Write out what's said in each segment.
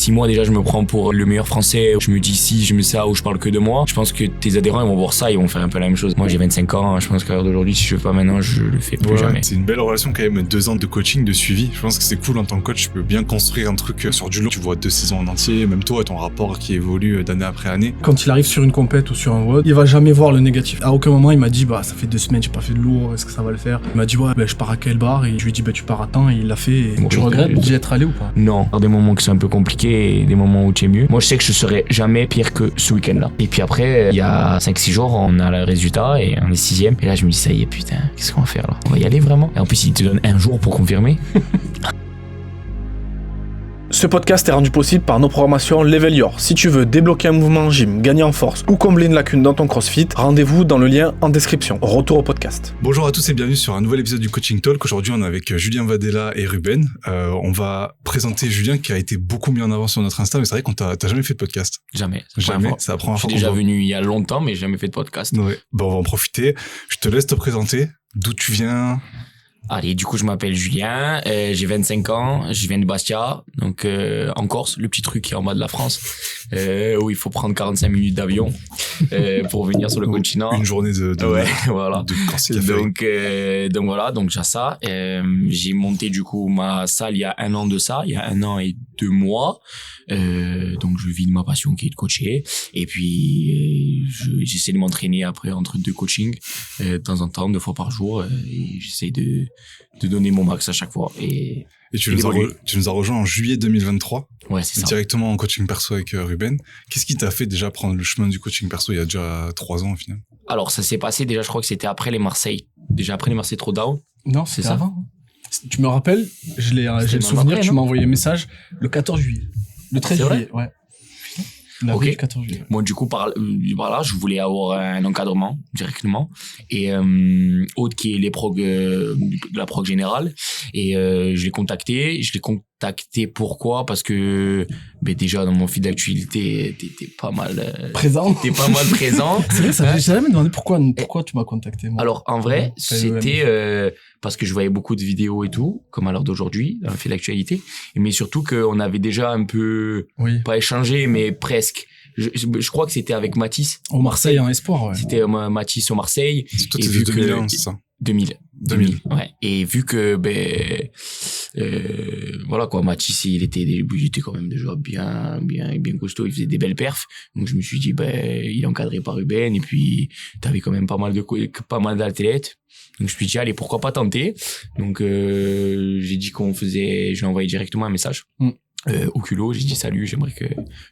Si moi déjà je me prends pour le meilleur français, je me dis si je mets ça ou je parle que de moi, je pense que tes adhérents ils vont voir ça, ils vont faire un peu la même chose. Moi j'ai 25 ans, je pense qu'à l'heure d'aujourd'hui si je le fais pas maintenant, je le fais plus jamais. C'est une belle relation quand même, 2 ans de coaching, de suivi. Je pense que c'est cool en tant que coach, tu peux bien construire un truc sur du long. Tu vois 2 saisons en entier, même toi ton rapport qui évolue d'année après année. Quand il arrive sur une compète ou sur un WOD, il va jamais voir le négatif. À aucun moment il m'a dit bah ça fait 2 semaines j'ai pas fait de lourd, est-ce que ça va le faire? Il m'a dit ouais je pars à quelle barre, et je lui ai dit bah tu pars à temps, et il l'a fait. Et... Tu regrettes d'y être allé ou pas? Non, des moments qui sont un peu compliqués et des moments où tu es mieux. Moi je sais que je serai jamais pire que ce week-end-là. Et puis après il y a 5-6 jours on a le résultat et on est 6ème, et là je me dis ça y est putain, qu'est-ce qu'on va faire là? On va y aller vraiment? Et en plus il te donne un jour pour confirmer. Ce podcast est rendu possible par nos programmations Level Your. Si tu veux débloquer un mouvement en gym, gagner en force ou combler une lacune dans ton CrossFit, rendez-vous dans le lien en description. Retour au podcast. Bonjour à tous et bienvenue sur un nouvel épisode du Coaching Talk. Aujourd'hui, on est avec Julien Vadella et Ruben. On va présenter Julien qui a été beaucoup mis en avant sur notre Insta, mais c'est vrai qu'on t'as jamais fait de podcast. Jamais. Jamais. C'est la première fois. Je suis déjà venu il y a longtemps, mais j'ai jamais fait de podcast. Ouais. Bon, on va en profiter. Je te laisse te présenter. D'où tu viens? Allez, du coup, je m'appelle Julien, j'ai 25 ans, je viens de Bastia, donc en Corse, le petit truc qui est en bas de la France, où il faut prendre 45 minutes d'avion pour venir sur le continent. Une journée de ouais, voilà. De Corse. Donc voilà, donc j'ai ça. J'ai monté du coup ma salle il y a 1 an de ça, il y a 1 an et 2 mois. Donc je vis de ma passion qui est de coacher, et puis j'essaie de m'entraîner après entre 2 coachings de temps en temps, 2 fois par jour, et j'essaie de donner mon max à chaque fois. Et tu nous as rejoint en juillet 2023. Ouais, c'est ça. Directement en coaching perso avec Ruben. Qu'est-ce qui t'a fait déjà prendre le chemin du coaching perso il y a déjà 3 ans au final? Alors ça s'est passé déjà, je crois que c'était après les Marseille. Déjà après les Marseille Throwdown. Non, c'est ça. Avant. Tu me rappelles, j'ai le souvenir que tu m'as envoyé un message le 14 juillet. Le 13 juillet, ouais. Ok. Le 14 juillet. Moi, du coup, voilà, je voulais avoir un encadrement directement, et Aude qui est les prog, la prog générale, et je l'ai contacté. Pourquoi? Parce que déjà dans mon fil d'actualité t'étais pas mal présent. T'es pas mal présent. C'est vrai, ça. J'ai jamais demandé pourquoi tu m'as contacté, moi. Alors en vrai, c'était parce que je voyais beaucoup de vidéos et tout, comme à l'heure d'aujourd'hui dans le fil d'actualité, mais surtout qu'on avait déjà un peu pas échangé, mais presque. Je crois que c'était avec Mathis au Marseille en espoir, ouais. C'était Mathis au Marseille. Toi, c'était 2001, c'est ça? 2000, ouais. Et vu que voilà quoi, Mathis il était quand même déjà bien costaud, il faisait des belles perfs, donc je me suis dit il est encadré par Ruben, et puis t'avais quand même pas mal d'athlètes, donc je me suis dit allez, pourquoi pas tenter. Donc j'ai dit je lui ai envoyé directement un message au culot, j'ai dit salut, j'aimerais que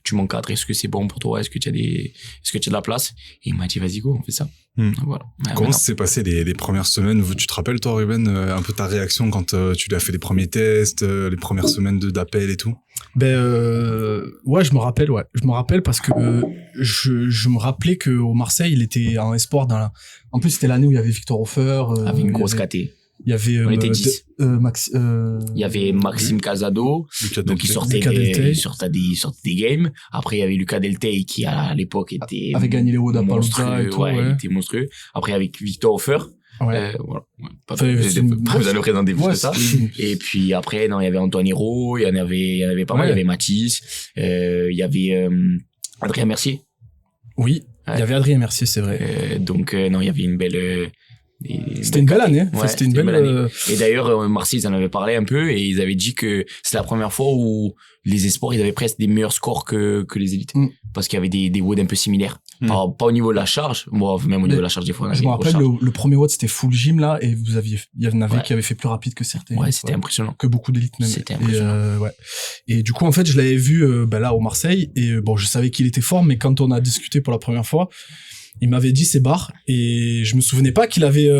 tu m'encadres, est-ce que c'est bon pour toi, est-ce que tu as de la place? Et il m'a dit vas-y go, on fait ça. Donc, voilà. Comment s'est passé les premières semaines? Tu te rappelles toi, Ruben, un peu ta réaction quand tu lui as fait les premiers tests, les premières semaines d'appel et tout? Ouais, je me rappelle parce que je me rappelais que au Marseille il était en espoir en plus c'était l'année où il y avait Victor Hofer, avec une grosse KT. Il y avait on était 10. Il y avait Maxime Casado, donc il sortait des games. Après il y avait Lucas Deltey qui à l'époque était avait gagné les WOD monstrueux, et tout, il était monstrueux. Après avec Victor Hofer, voilà. Pas besoin de présenter plus que ça. Et puis après il y avait Antoine Hérault, il y en avait pas mal, il y avait Mathis, il y avait Adrien Mercier. Oui, il y avait Adrien Mercier, c'est vrai. Donc il y avait une belle c'était une belle année. C'était une belle année. Et d'ailleurs, Marseille, ils en avaient parlé un peu, et ils avaient dit que c'était la première fois où les espoirs, ils avaient presque des meilleurs scores que les élites. Parce qu'il y avait des WOD un peu similaires. Pas au niveau de la charge. Moi, même au niveau de la charge, des fois, on avait. Je me rappelle, le premier WOD, c'était full gym, là, et il y en avait qui avaient fait plus rapide que certains. Ouais, c'était impressionnant. Que beaucoup d'élites, même. C'était impressionnant. Et du coup, en fait, je l'avais vu, là, au Marseille, et je savais qu'il était fort, mais quand on a discuté pour la première fois, il m'avait dit ses barres, et je me souvenais pas qu'il avait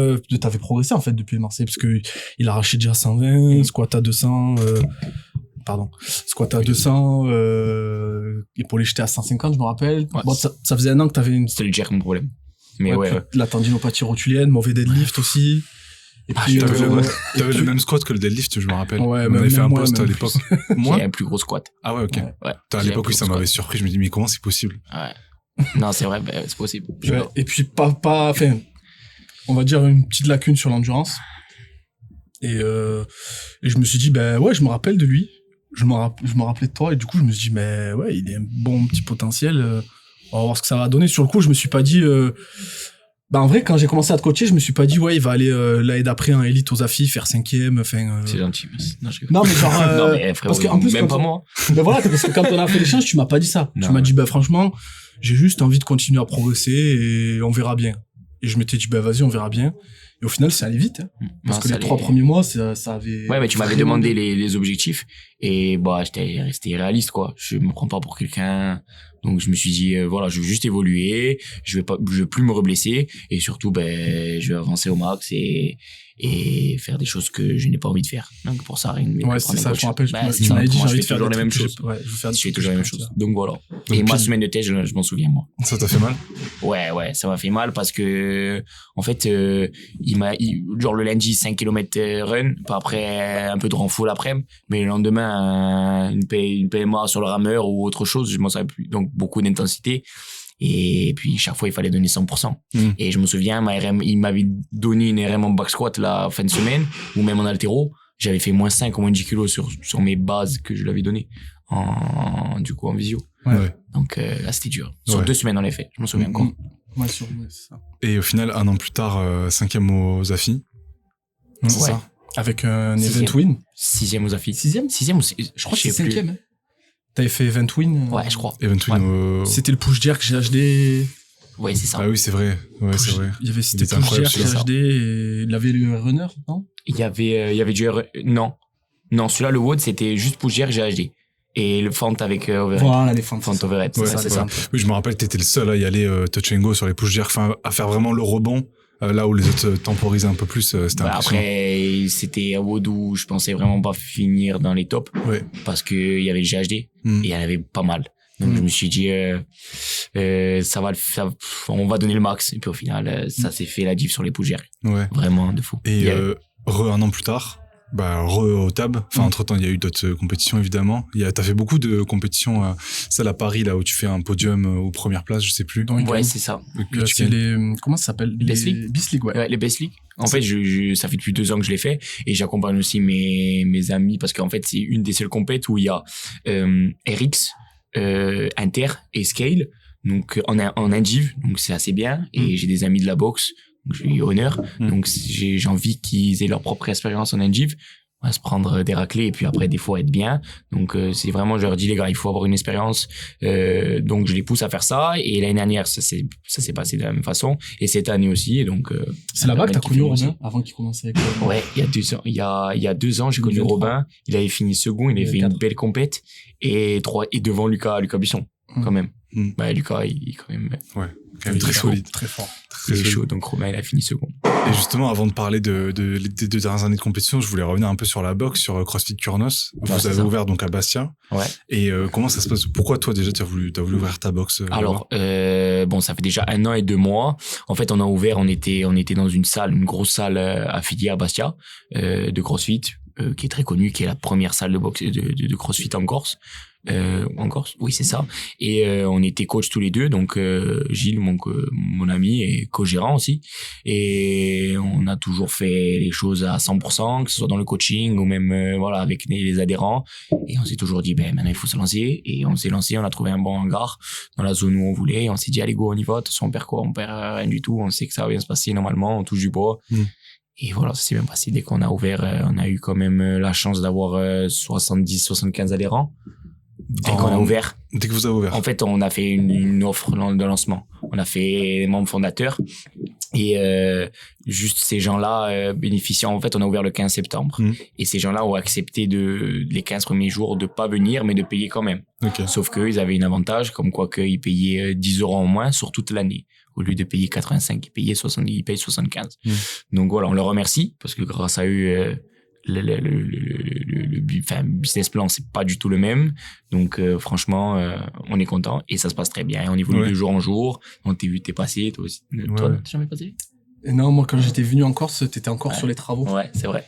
t'avais progressé en fait depuis le Marseille, parce que il arrachait déjà 120, squat à 200 squat à 200 épaulé jeté à 150, je me rappelle. Bon, ça faisait 1 an que t'avais c'était le jerk mon problème, mais la tendinopathie rotulienne, mauvais deadlift aussi. Et puis t'avais le même squat que le deadlift, je me rappelle. Ouais, on avait fait un post à l'époque. Moi, un plus gros squat. Ah ouais, ok. À l'époque, ça m'avait surpris. Je me dis mais comment c'est possible? Ouais. Non, c'est vrai, c'est possible. Et puis enfin, on va dire une petite lacune sur l'endurance. Et je me suis dit je me rappelle de lui. je me rappelais de toi et du coup je me suis dit mais ouais, il est un bon petit potentiel. On va voir ce que ça va donner. Sur le coup, je me suis pas dit. En vrai, quand j'ai commencé à te coacher, je me suis pas dit ouais, il va aller l'année d'après en élite aux AFI, faire 5e. Enfin. C'est gentil. Non, non mais genre. non mais frérot, parce qu'en plus, même pas moi. Ben voilà, parce que quand on a fait l'échange, tu m'as pas dit ça. Non, tu m'as dit franchement, j'ai juste envie de continuer à progresser et on verra bien. Et je m'étais dit vas-y, on verra bien. Et au final, c'est allé vite. Hein. Parce que les 3 premiers mois, ça avait... Ouais, mais tu m'avais demandé les objectifs. Et j'étais resté réaliste, quoi. Je me prends pas pour quelqu'un. Donc, je me suis dit, voilà, je veux juste évoluer. Je veux plus me reblesser. Et surtout, je vais avancer au max et faire des choses que je n'ai pas envie de faire. Donc, pour ça, ouais, c'est ça, je me rappelle. Tu m'avais dit, j'ai envie de faire les mêmes choses. Ouais, je fais toujours les mêmes choses. Donc, voilà. Et ma semaine de test, je m'en souviens, moi. Ça t'a fait mal? Ouais, ça m'a fait mal parce que, en fait, genre le lundi, 5 km run, puis après, un peu de renfort l'après-midi, mais le lendemain, une PMA sur le rameur ou autre chose, je m'en savais plus. Donc, beaucoup d'intensité. Et puis, chaque fois, il fallait donner 100%. Et je me souviens, il m'avait donné une RM en back squat la fin de semaine, ou même en haltéro. J'avais fait moins 5 ou moins 10 kilos sur mes bases que je lui avais donné en visio. Ouais. Donc, là, c'était dur. Sur 2 semaines, en effet. Je m'en souviens encore. Ouais, c'est ça. Et au final, 1 an plus tard, 5e aux AFI. C'est ça? Avec un event win. 6e aux AFI. 6e? 6e ou je crois que c'est 5e. Hein. T'avais fait event win. Ouais, je crois. Event win C'était le push jerk GHD. Ouais, c'est ça. Ah oui, c'est vrai. Ouais, c'est vrai. C'était push jerk GHD et il avait le runner, non? Il y avait du non. Non, celui-là, le WOD, c'était juste push jerk GHD. Et le fente avec overhead. Voilà, les fentes. Fente overhead, c'est ça. Oui, je me rappelle, t'étais le seul à y aller touch and go sur les push jerk, à faire vraiment le rebond. Là où les autres temporisaient un peu plus, c'était impressionnant. Après, c'était à WOD où je pensais vraiment pas finir dans les tops. Ouais. Parce qu'il y avait le GHD et il y en avait pas mal. Donc je me suis dit, on va donner le max. Et puis au final, ça s'est fait la diff sur les push jerk. Ouais. Vraiment de fou. Et 1 an plus tard, au TAB. Enfin, entre-temps, il y a eu d'autres compétitions, évidemment. T'as fait beaucoup de compétitions, celle à Paris, là, où tu fais un podium aux premières places, je sais plus. Ouais, c'est ça. C'est comment ça s'appelle? Les Best League, ouais. Les Best League. En fait, ça fait depuis 2 ans que je l'ai fait et j'accompagne aussi mes amis parce qu'en fait, c'est une des seules compètes où il y a, RX, Inter et Scale. Donc, en indiv, donc c'est assez bien. Et j'ai des amis de la boxe. J'ai eu honneur. Donc, j'ai envie qu'ils aient leur propre expérience en NGIV. On va se prendre des raclés et puis après, des fois, être bien. Donc, c'est vraiment, je leur dis, les gars, il faut avoir une expérience. Donc, je les pousse à faire ça. Et l'année dernière, ça s'est passé de la même façon. Et cette année aussi. Et donc, c'est là-bas que t'as connu Robin avant qu'il commence avec Ouais, il y a 2 ans. Il y a 2 ans, j'ai connu Robin. Il avait fini second. Il avait fait une belle compète. Et devant Lucas Buisson, quand même. Lucas, il est quand même. Ouais. Quand même très solide. Très fort. Très chaud. Donc, Robin, il a fini second. Et justement, avant de parler des 2 dernières années de compétition, je voulais revenir un peu sur la boxe, sur CrossFit Kurnos. Vous avez ouvert donc à Bastia. Ouais. Et comment ça se passe? Pourquoi toi déjà t'as voulu ouvrir ta boxe? Alors, ça fait déjà 1 an et 2 mois. En fait, on a ouvert, on était dans une grosse salle affiliée à Bastia, de CrossFit, qui est très connue, qui est la première salle de boxe de CrossFit en Corse. En Corse, oui, c'est ça. Et on était coach tous les deux, donc Gilles, mon ami, et co-gérant aussi. Et on a toujours fait les choses à 100%, que ce soit dans le coaching ou même avec les adhérents. Et on s'est toujours dit, maintenant il faut se lancer. Et on s'est lancé, on a trouvé un bon hangar dans la zone où on voulait. Et on s'est dit, allez go, on y va. De toute façon, on perd quoi? On perd rien du tout. On sait que ça va bien se passer normalement. On touche du bois. Et voilà, ça s'est bien passé. Dès qu'on a ouvert, on a eu quand même la chance d'avoir 70-75 adhérents. Dès qu'on a ouvert. Dès que vous avez ouvert. En fait, on a fait une offre de lancement. On a fait les membres fondateurs. Et juste ces gens-là bénéficiant, en fait, on a ouvert le 15 septembre. Et ces gens-là ont accepté les 15 premiers jours de pas venir, mais de payer quand même. Okay. Sauf qu'eux, ils avaient une avantage, comme quoi qu'ils payaient 10 € en moins sur toute l'année. Au lieu de payer 85, ils payent 75. Donc voilà, on leur remercie, parce que grâce à eux, le business plan, c'est pas du tout le même. Donc, franchement, on est content et ça se passe très bien. Et on évolue de jour en jour. On t'a vu, t'es passé, toi aussi. Toi, t'es jamais passé? Non, moi, quand j'étais venu en Corse, t'étais encore sur les travaux. Ouais, c'est vrai.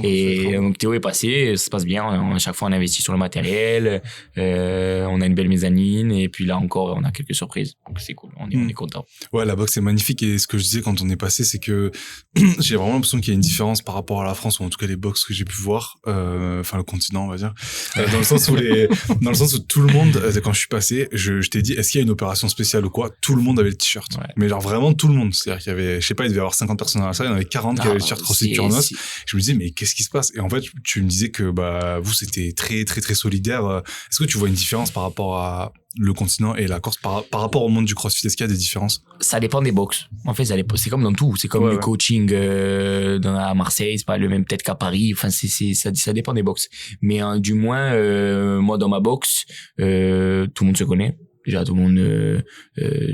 Et donc, Théo est passé, ça se passe bien. À chaque fois, on investit sur le matériel. On on a une belle mezzanine et puis là encore on a quelques surprises, donc c'est cool, on est content. Ouais, la boxe est magnifique et ce que je disais quand on est passé, c'est que j'ai vraiment l'impression qu'il y a une différence par rapport à la France, ou en tout cas les boxes que j'ai pu voir, enfin le continent on va dire, dans le sens où tout le monde, quand je suis passé, je t'ai dit est-ce qu'il y a une opération spéciale ou quoi, tout le monde avait le t-shirt, mais genre vraiment tout le monde, c'est-à-dire qu'il y avait, je sais pas, il devait y avoir 50 personnes dans la salle, il y en avait 40 qui avaient le t-shirt CrossFit Turnos. Je me disais mais qu'est-ce qui se passe, et en fait tu me disais que bah vous c'était très très très solidaire. Est-ce que tu vois une différence par rapport à le continent et la Corse par rapport au monde du CrossFit? Est-ce qu'il y a des différences? Ça dépend des box. En fait, c'est comme dans tout. C'est comme le coaching à Marseille, c'est pas le même peut-être qu'à Paris. Enfin, ça dépend des box. Mais du moins, moi dans ma box, tout le monde se connaît. Déjà, tout le monde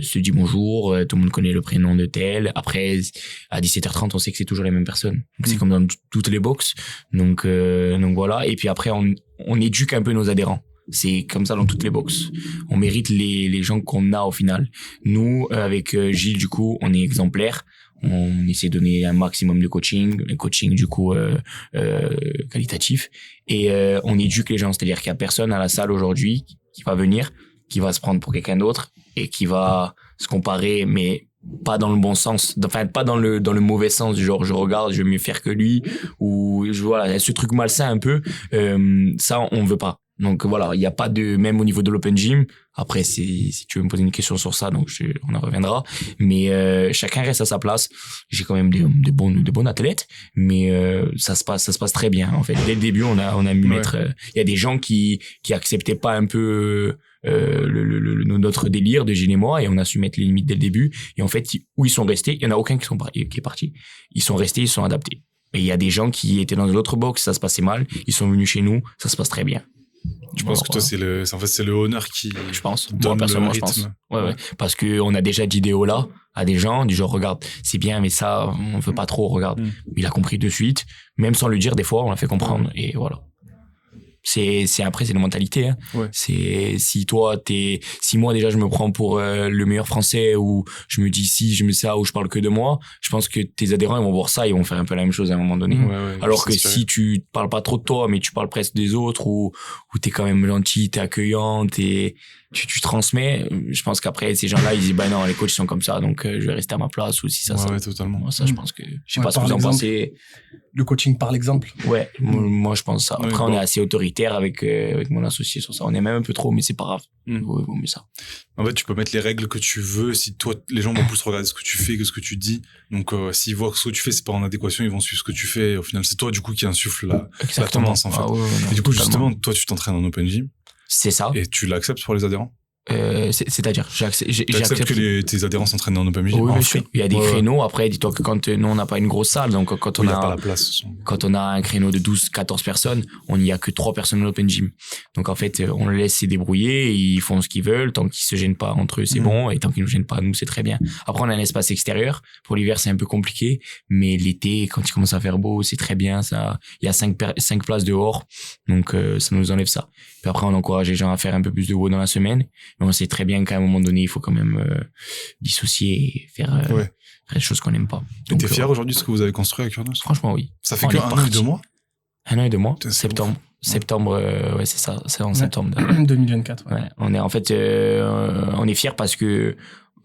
se dit bonjour, tout le monde connaît le prénom de tel. Après, à 17h30, on sait que c'est toujours les mêmes personnes. Donc, c'est comme dans toutes les box. Donc voilà. Et puis après, on éduque un peu nos adhérents. C'est comme ça dans toutes les boxes. On mérite les gens qu'on a au final. Nous, avec Gilles, du coup, on est exemplaires. On essaie de donner un maximum de coaching, du coup qualitatif. Et on éduque les gens. C'est-à-dire qu'il y a personne à la salle aujourd'hui qui va venir, qui va se prendre pour quelqu'un d'autre et qui va se comparer, mais pas dans le bon sens, enfin pas dans le mauvais sens, du genre je regarde, je vais mieux faire que lui, ou voilà, ce truc malsain un peu, ça on veut pas. Donc voilà, il y a pas de, même au niveau de l'open gym, après si tu veux me poser une question sur ça, donc on en reviendra, mais chacun reste à sa place. J'ai quand même de bons athlètes, mais ça se passe très bien en fait. Dès le début, on a pu mettre, il y a des gens qui acceptaient pas un peu notre délire de Gilles et moi, et on a su mettre les limites dès le début, et en fait où ils sont restés, il y en a aucun qui est parti, ils sont restés, ils sont adaptés. Et il y a des gens qui étaient dans l'autre box, ça se passait mal, ils sont venus chez nous, ça se passe très bien. Tu penses que toi c'est le honneur qui, je pense, moi personnellement je pense, ouais, parce que on a déjà dit des là à des gens du genre regarde, c'est bien mais ça on veut pas trop, regarde. Il a compris de suite, même sans le dire, des fois on l'a fait comprendre, et voilà. C'est après c'est la mentalité, hein. C'est si moi déjà je me prends pour le meilleur français, ou je me dis si je mets ça, ou je parle que de moi, je pense que tes adhérents ils vont voir ça, ils vont faire un peu la même chose à un moment donné. Alors que si tu parles pas trop de toi mais tu parles presque des autres, ou t'es quand même gentil, t'es accueillant, tu transmets, je pense qu'après ces gens-là ils disent bah non, les coachs sont comme ça, donc je vais rester à ma place, ou si ça totalement. Ça je pense que je sais pas ce que vous en pensez. Le coaching par l'exemple. Ouais, moi je pense ça. Après on est assez autoritaire avec mon associé sur ça, on est même un peu trop, mais c'est pas grave. Vaut mieux ça. En fait tu peux mettre les règles que tu veux, si toi les gens vont plus regarder ce que tu fais que ce que tu dis, donc s'ils voient que ce que tu fais c'est pas en adéquation, ils vont suivre ce que tu fais, et au final c'est toi du coup qui insuffle la tendance en fait. Et du coup justement toi tu t'entraînes en open gym. C'est ça. Et tu l'acceptes pour les adhérents? C'est-à-dire, j'accepte que tes adhérents s'entraînent en open gym. Oui, bien sûr. Il y a des créneaux. Après, dis-toi que quand nous on n'a pas une grosse salle, donc quand on a pas la place. Quand on a un créneau de 12-14 personnes, on n'y a que 3 personnes en open gym. Donc en fait, on les laisse se débrouiller, ils font ce qu'ils veulent, tant qu'ils se gênent pas entre eux, c'est bon, et tant qu'ils nous gênent pas, nous c'est très bien. Après, on a un espace extérieur. Pour l'hiver, c'est un peu compliqué, mais l'été, quand il commence à faire beau, c'est très bien. Ça, il y a 5 places dehors, donc ça nous enlève ça. Puis après, on encourage les gens à faire un peu plus de WOD dans la semaine, mais on sait très bien qu'à un moment donné, il faut quand même dissocier et faire des choses qu'on n'aime pas. Donc, t'es fier aujourd'hui de ce que vous avez construit avec Turnos? Franchement, oui. Ça fait que 1 an et 2 mois? 1 an et 2 mois. Septembre, ouais, c'est ça. C'est en septembre. 2024. Ouais. On est en fait, on est fiers parce que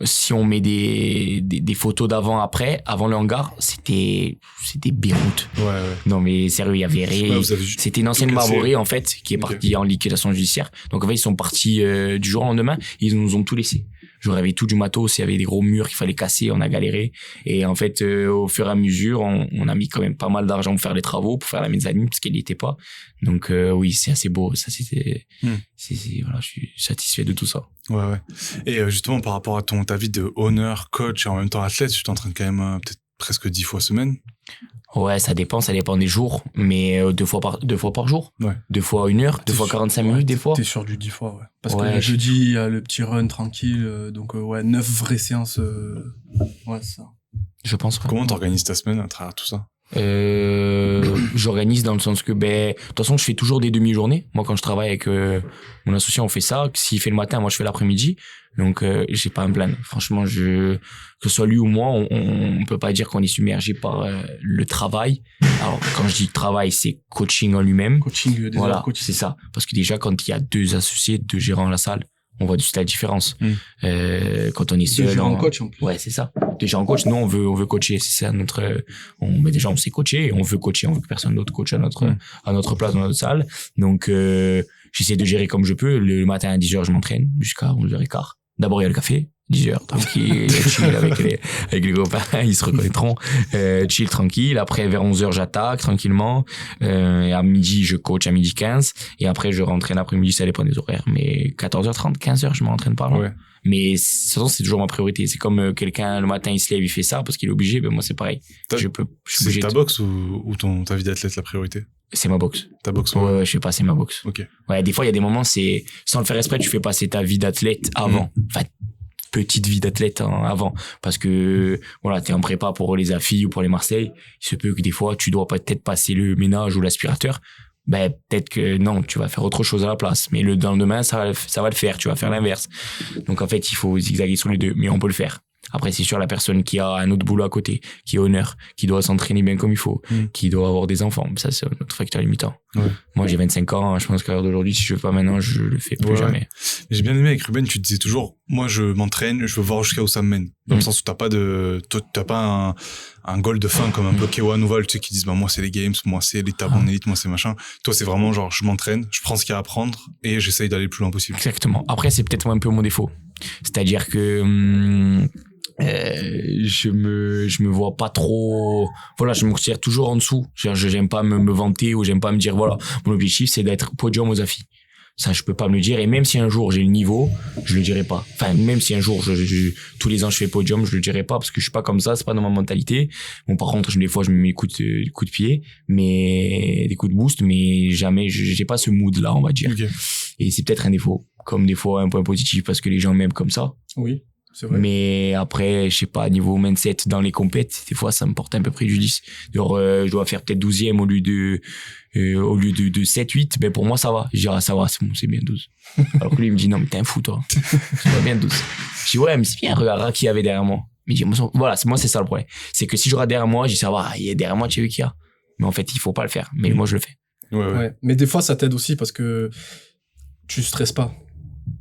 si on met des photos d'avant après, avant le hangar, c'était Beyrouth. Non mais sérieux, il y avait rien. C'était une ancienne Marborée en fait qui est partie en liquidation judiciaire. Donc en fait ils sont partis du jour au lendemain, ils nous ont tout laissé. Genre il y avait tout du matos, il y avait des gros murs qu'il fallait casser, on a galéré, et en fait au fur et à mesure on a mis quand même pas mal d'argent pour faire les travaux, pour faire la mezzanine parce qu'elle n'y était pas. Donc oui, c'est assez beau, ça c'était voilà, je suis satisfait de tout ça. Ouais. Et justement par rapport à ta vie de owner, coach et en même temps athlète, tu t'entraînes quand même peut-être presque 10 fois semaine. Ouais, ça dépend des jours, mais 2 fois par jour. 2 fois 1 heure, 2 fois 45 minutes des fois. T'es sur du 10 fois, ouais. Parce que le jeudi, il y a le petit run tranquille, donc 9 vraies séances, ouais, ça. Je pense. Comment t'organises ta semaine à travers tout ça? J'organise dans le sens que, de toute façon, je fais toujours des demi-journées. Moi, quand je travaille avec mon associé, on fait ça. S'il fait le matin, moi, je fais l'après-midi. Donc, j'ai pas un plan. Franchement, que ce soit lui ou moi, on peut pas dire qu'on est submergé par le travail. Alors, quand je dis travail, c'est coaching en lui-même. Coaching, voilà, coaching. c'est ça. Parce que déjà, quand il y a 2 associés, 2 gérants à la salle, on voit la différence. Quand on est seul. 2 gérants coach, en plus. Ouais, c'est ça. 2 gérants coach, nous, on veut coacher. C'est ça, mais déjà, on sait coacher, on veut coacher, on veut que personne d'autre coach à notre place dans notre salle. Donc, j'essaie de gérer comme je peux. Le matin à 10h, je m'entraîne jusqu'à 11h15. D'abord, il y a le café. 10h, tranquille, chill avec les copains, ils se reconnaîtront, chill tranquille. Après, vers 11h, j'attaque tranquillement, et à midi, je coach à 12h15, et après, je rentraîne l'après-midi, ça dépend des horaires, mais 14h30, 15h, je m'entraîne pas là. Ouais. Mais, de toute façon, c'est toujours ma priorité. C'est comme quelqu'un, le matin, il se lève, il fait ça parce qu'il est obligé, moi, c'est pareil. C'est ta boxe ou ta vie d'athlète la priorité? C'est ma boxe. Ta boxe, ouais, je fais passer ma boxe. Ok. Ouais, des fois, il y a des moments, sans le faire exprès, tu fais passer ta vie d'athlète avant. Enfin, petite vie d'athlète avant, parce que voilà, t'es en prépa pour les AFI ou pour les Marseille, il se peut que des fois tu dois peut-être passer le ménage ou l'aspirateur, peut-être que non, tu vas faire autre chose à la place, mais dans le lendemain ça va le faire, tu vas faire l'inverse. Donc en fait il faut zigzaguer sur les deux, mais on peut le faire. Après, c'est sûr, la personne qui a un autre boulot à côté, qui est honneur, qui doit s'entraîner bien comme il faut, qui doit avoir des enfants, ça, c'est notre facteur limitant. Ouais. Moi, j'ai 25 ans, je pense qu'à l'heure d'aujourd'hui, si je veux pas maintenant, je le fais plus jamais. J'ai bien aimé avec Ruben, tu disais toujours, moi, je m'entraîne, je veux voir jusqu'à où ça me mène. Dans le sens où t'as pas un goal de fin comme un peu Kewan ou Val, tu sais, qui disent, moi, c'est les games, moi, c'est l'étape en élite, moi, c'est machin. Toi, c'est vraiment genre, je m'entraîne, je prends ce qu'il y a à apprendre et j'essaye d'aller le plus loin possible. Exactement. Après, c'est peut-être un peu mon défaut. C'est-à-dire que, je me vois pas trop, voilà, je me considère toujours en dessous. J'aime pas me vanter ou j'aime pas me dire, voilà, mon objectif, c'est d'être podium aux AFI. Ça, je peux pas me le dire. Et même si un jour j'ai le niveau, je le dirai pas. Enfin, même si un jour, tous les ans, je fais podium, je le dirai pas parce que je suis pas comme ça, c'est pas dans ma mentalité. Bon, par contre, des fois, je me mets des coups de pied, mais des coups de boost, mais jamais, j'ai pas ce mood-là, on va dire. Okay. Et c'est peut-être un défaut. Comme des fois, un point positif parce que les gens m'aiment comme ça. Oui. C'est vrai. Mais après, je sais pas, niveau mindset dans les compètes, des fois, ça me porte un peu préjudice. Genre, je dois faire peut-être 12e au lieu de 7, 8. Ben, pour moi, ça va. Je dirais, ça va, c'est bon, c'est bien 12. Alors que lui, il me dit, non, mais t'es un fou, toi. C'est pas bien 12. Je dis, ouais, mais c'est bien, regarde qui y avait derrière moi. Mais je dis, voilà, moi, c'est ça le problème. C'est que si je regarde derrière moi, je dis, ça va, il y a derrière moi, tu as vu qu'il y a. Mais en fait, il faut pas le faire. Mais moi, je le fais. Ouais. Mais des fois, ça t'aide aussi parce que tu stresses pas.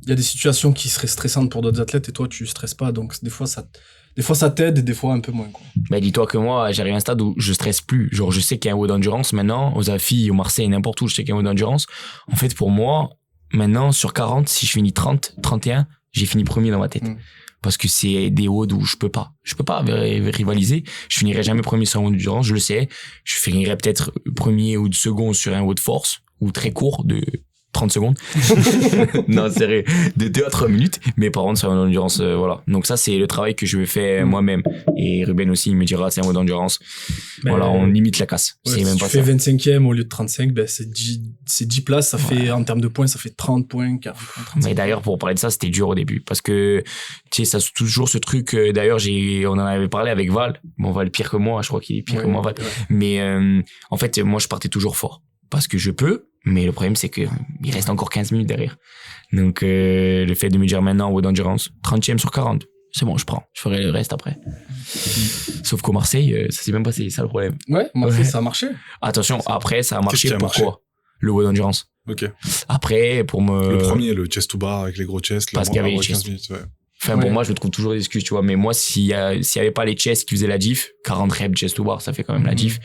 Il y a des situations qui seraient stressantes pour d'autres athlètes et toi tu stresses pas, donc des fois ça t'aide et des fois un peu moins, quoi. Dis-toi que moi j'arrive à un stade où je stresse plus, genre je sais qu'il y a un haut d'endurance maintenant aux AFI, au Marseille, n'importe où, je sais qu'il y a un haut d'endurance. En fait pour moi maintenant sur 40, si je finis 30, 31, j'ai fini premier dans ma tête. Parce que c'est des hauts où je peux pas rivaliser, je finirai jamais premier sur un haut d'endurance, je le sais, je finirai peut-être premier ou second sur un haut de force ou très court de 30 secondes. Non, c'est vrai. De 2 à 3 minutes. Mais par contre, c'est une endurance, voilà. Donc ça, c'est le travail que je vais faire moi-même. Et Ruben aussi, il me dira, c'est un mode d'endurance. Voilà, on limite la casse. Ouais, c'est si même tu pas fais ça. 25e au lieu de 35, c'est 10 places, ça fait, en termes de points, ça fait 30 points, 40 points, 35. Mais d'ailleurs, pour parler de ça, c'était dur au début. Parce que, tu sais, ça, toujours ce truc, d'ailleurs, on en avait parlé avec Val. Bon, Val pire que moi, je crois qu'il est pire que moi, Val. Ouais. Mais, en fait, moi, je partais toujours fort. Parce que je peux, mais le problème, c'est que il reste encore 15 minutes derrière. Donc, le fait de me dire maintenant, haut d'endurance, 30e sur 40, c'est bon, je prends. Je ferai le reste après. Sauf qu'au Marseille, ça s'est même passé, c'est ça le problème. Ouais, Marseille, ça a marché. Attention, après, ça a marché. Pourquoi? Le haut d'endurance. Ok. Après, pour me... Le premier, le chest to bar avec les gros chests. Parce qu'il y avait les chests. Enfin, pour moi, je me trouve toujours des excuses, tu vois. Mais moi, s'il y avait pas les chests qui faisaient la diff, 40 reps chest to bar, ça fait quand même la diff.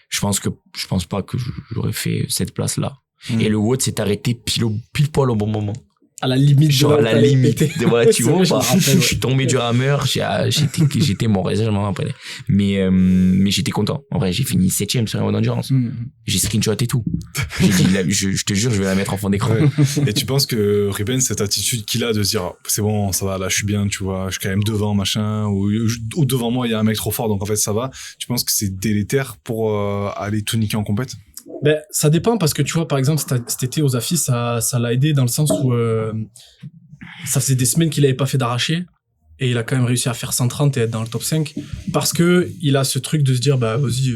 Je pense pas que j'aurais fait cette place-là. Et le WOD s'est arrêté pile poil au bon moment. À la limite. Genre à la limite. Voilà, tu vois, je suis tombé du rameur, j'étais mort, je m'en rappelle. Mais j'étais content. En vrai, j'ai fini 7e sur un WOD d'endurance. J'ai screenshot et tout. J'ai dit, je te jure, je vais la mettre en fond d'écran. Ouais. Et tu penses que Ruben, cette attitude qu'il a de se dire, c'est bon, ça va, là, je suis bien, tu vois, je suis quand même devant, machin, ou devant moi, il y a un mec trop fort, donc en fait, ça va. Tu penses que c'est délétère pour aller tout niquer en compète? Ben, ça dépend parce que tu vois, par exemple, cet été aux AFI, ça l'a aidé dans le sens où ça faisait des semaines qu'il avait pas fait d'arraché et il a quand même réussi à faire 130 et être dans le top 5 parce que il a ce truc de se dire, bah, vas-y,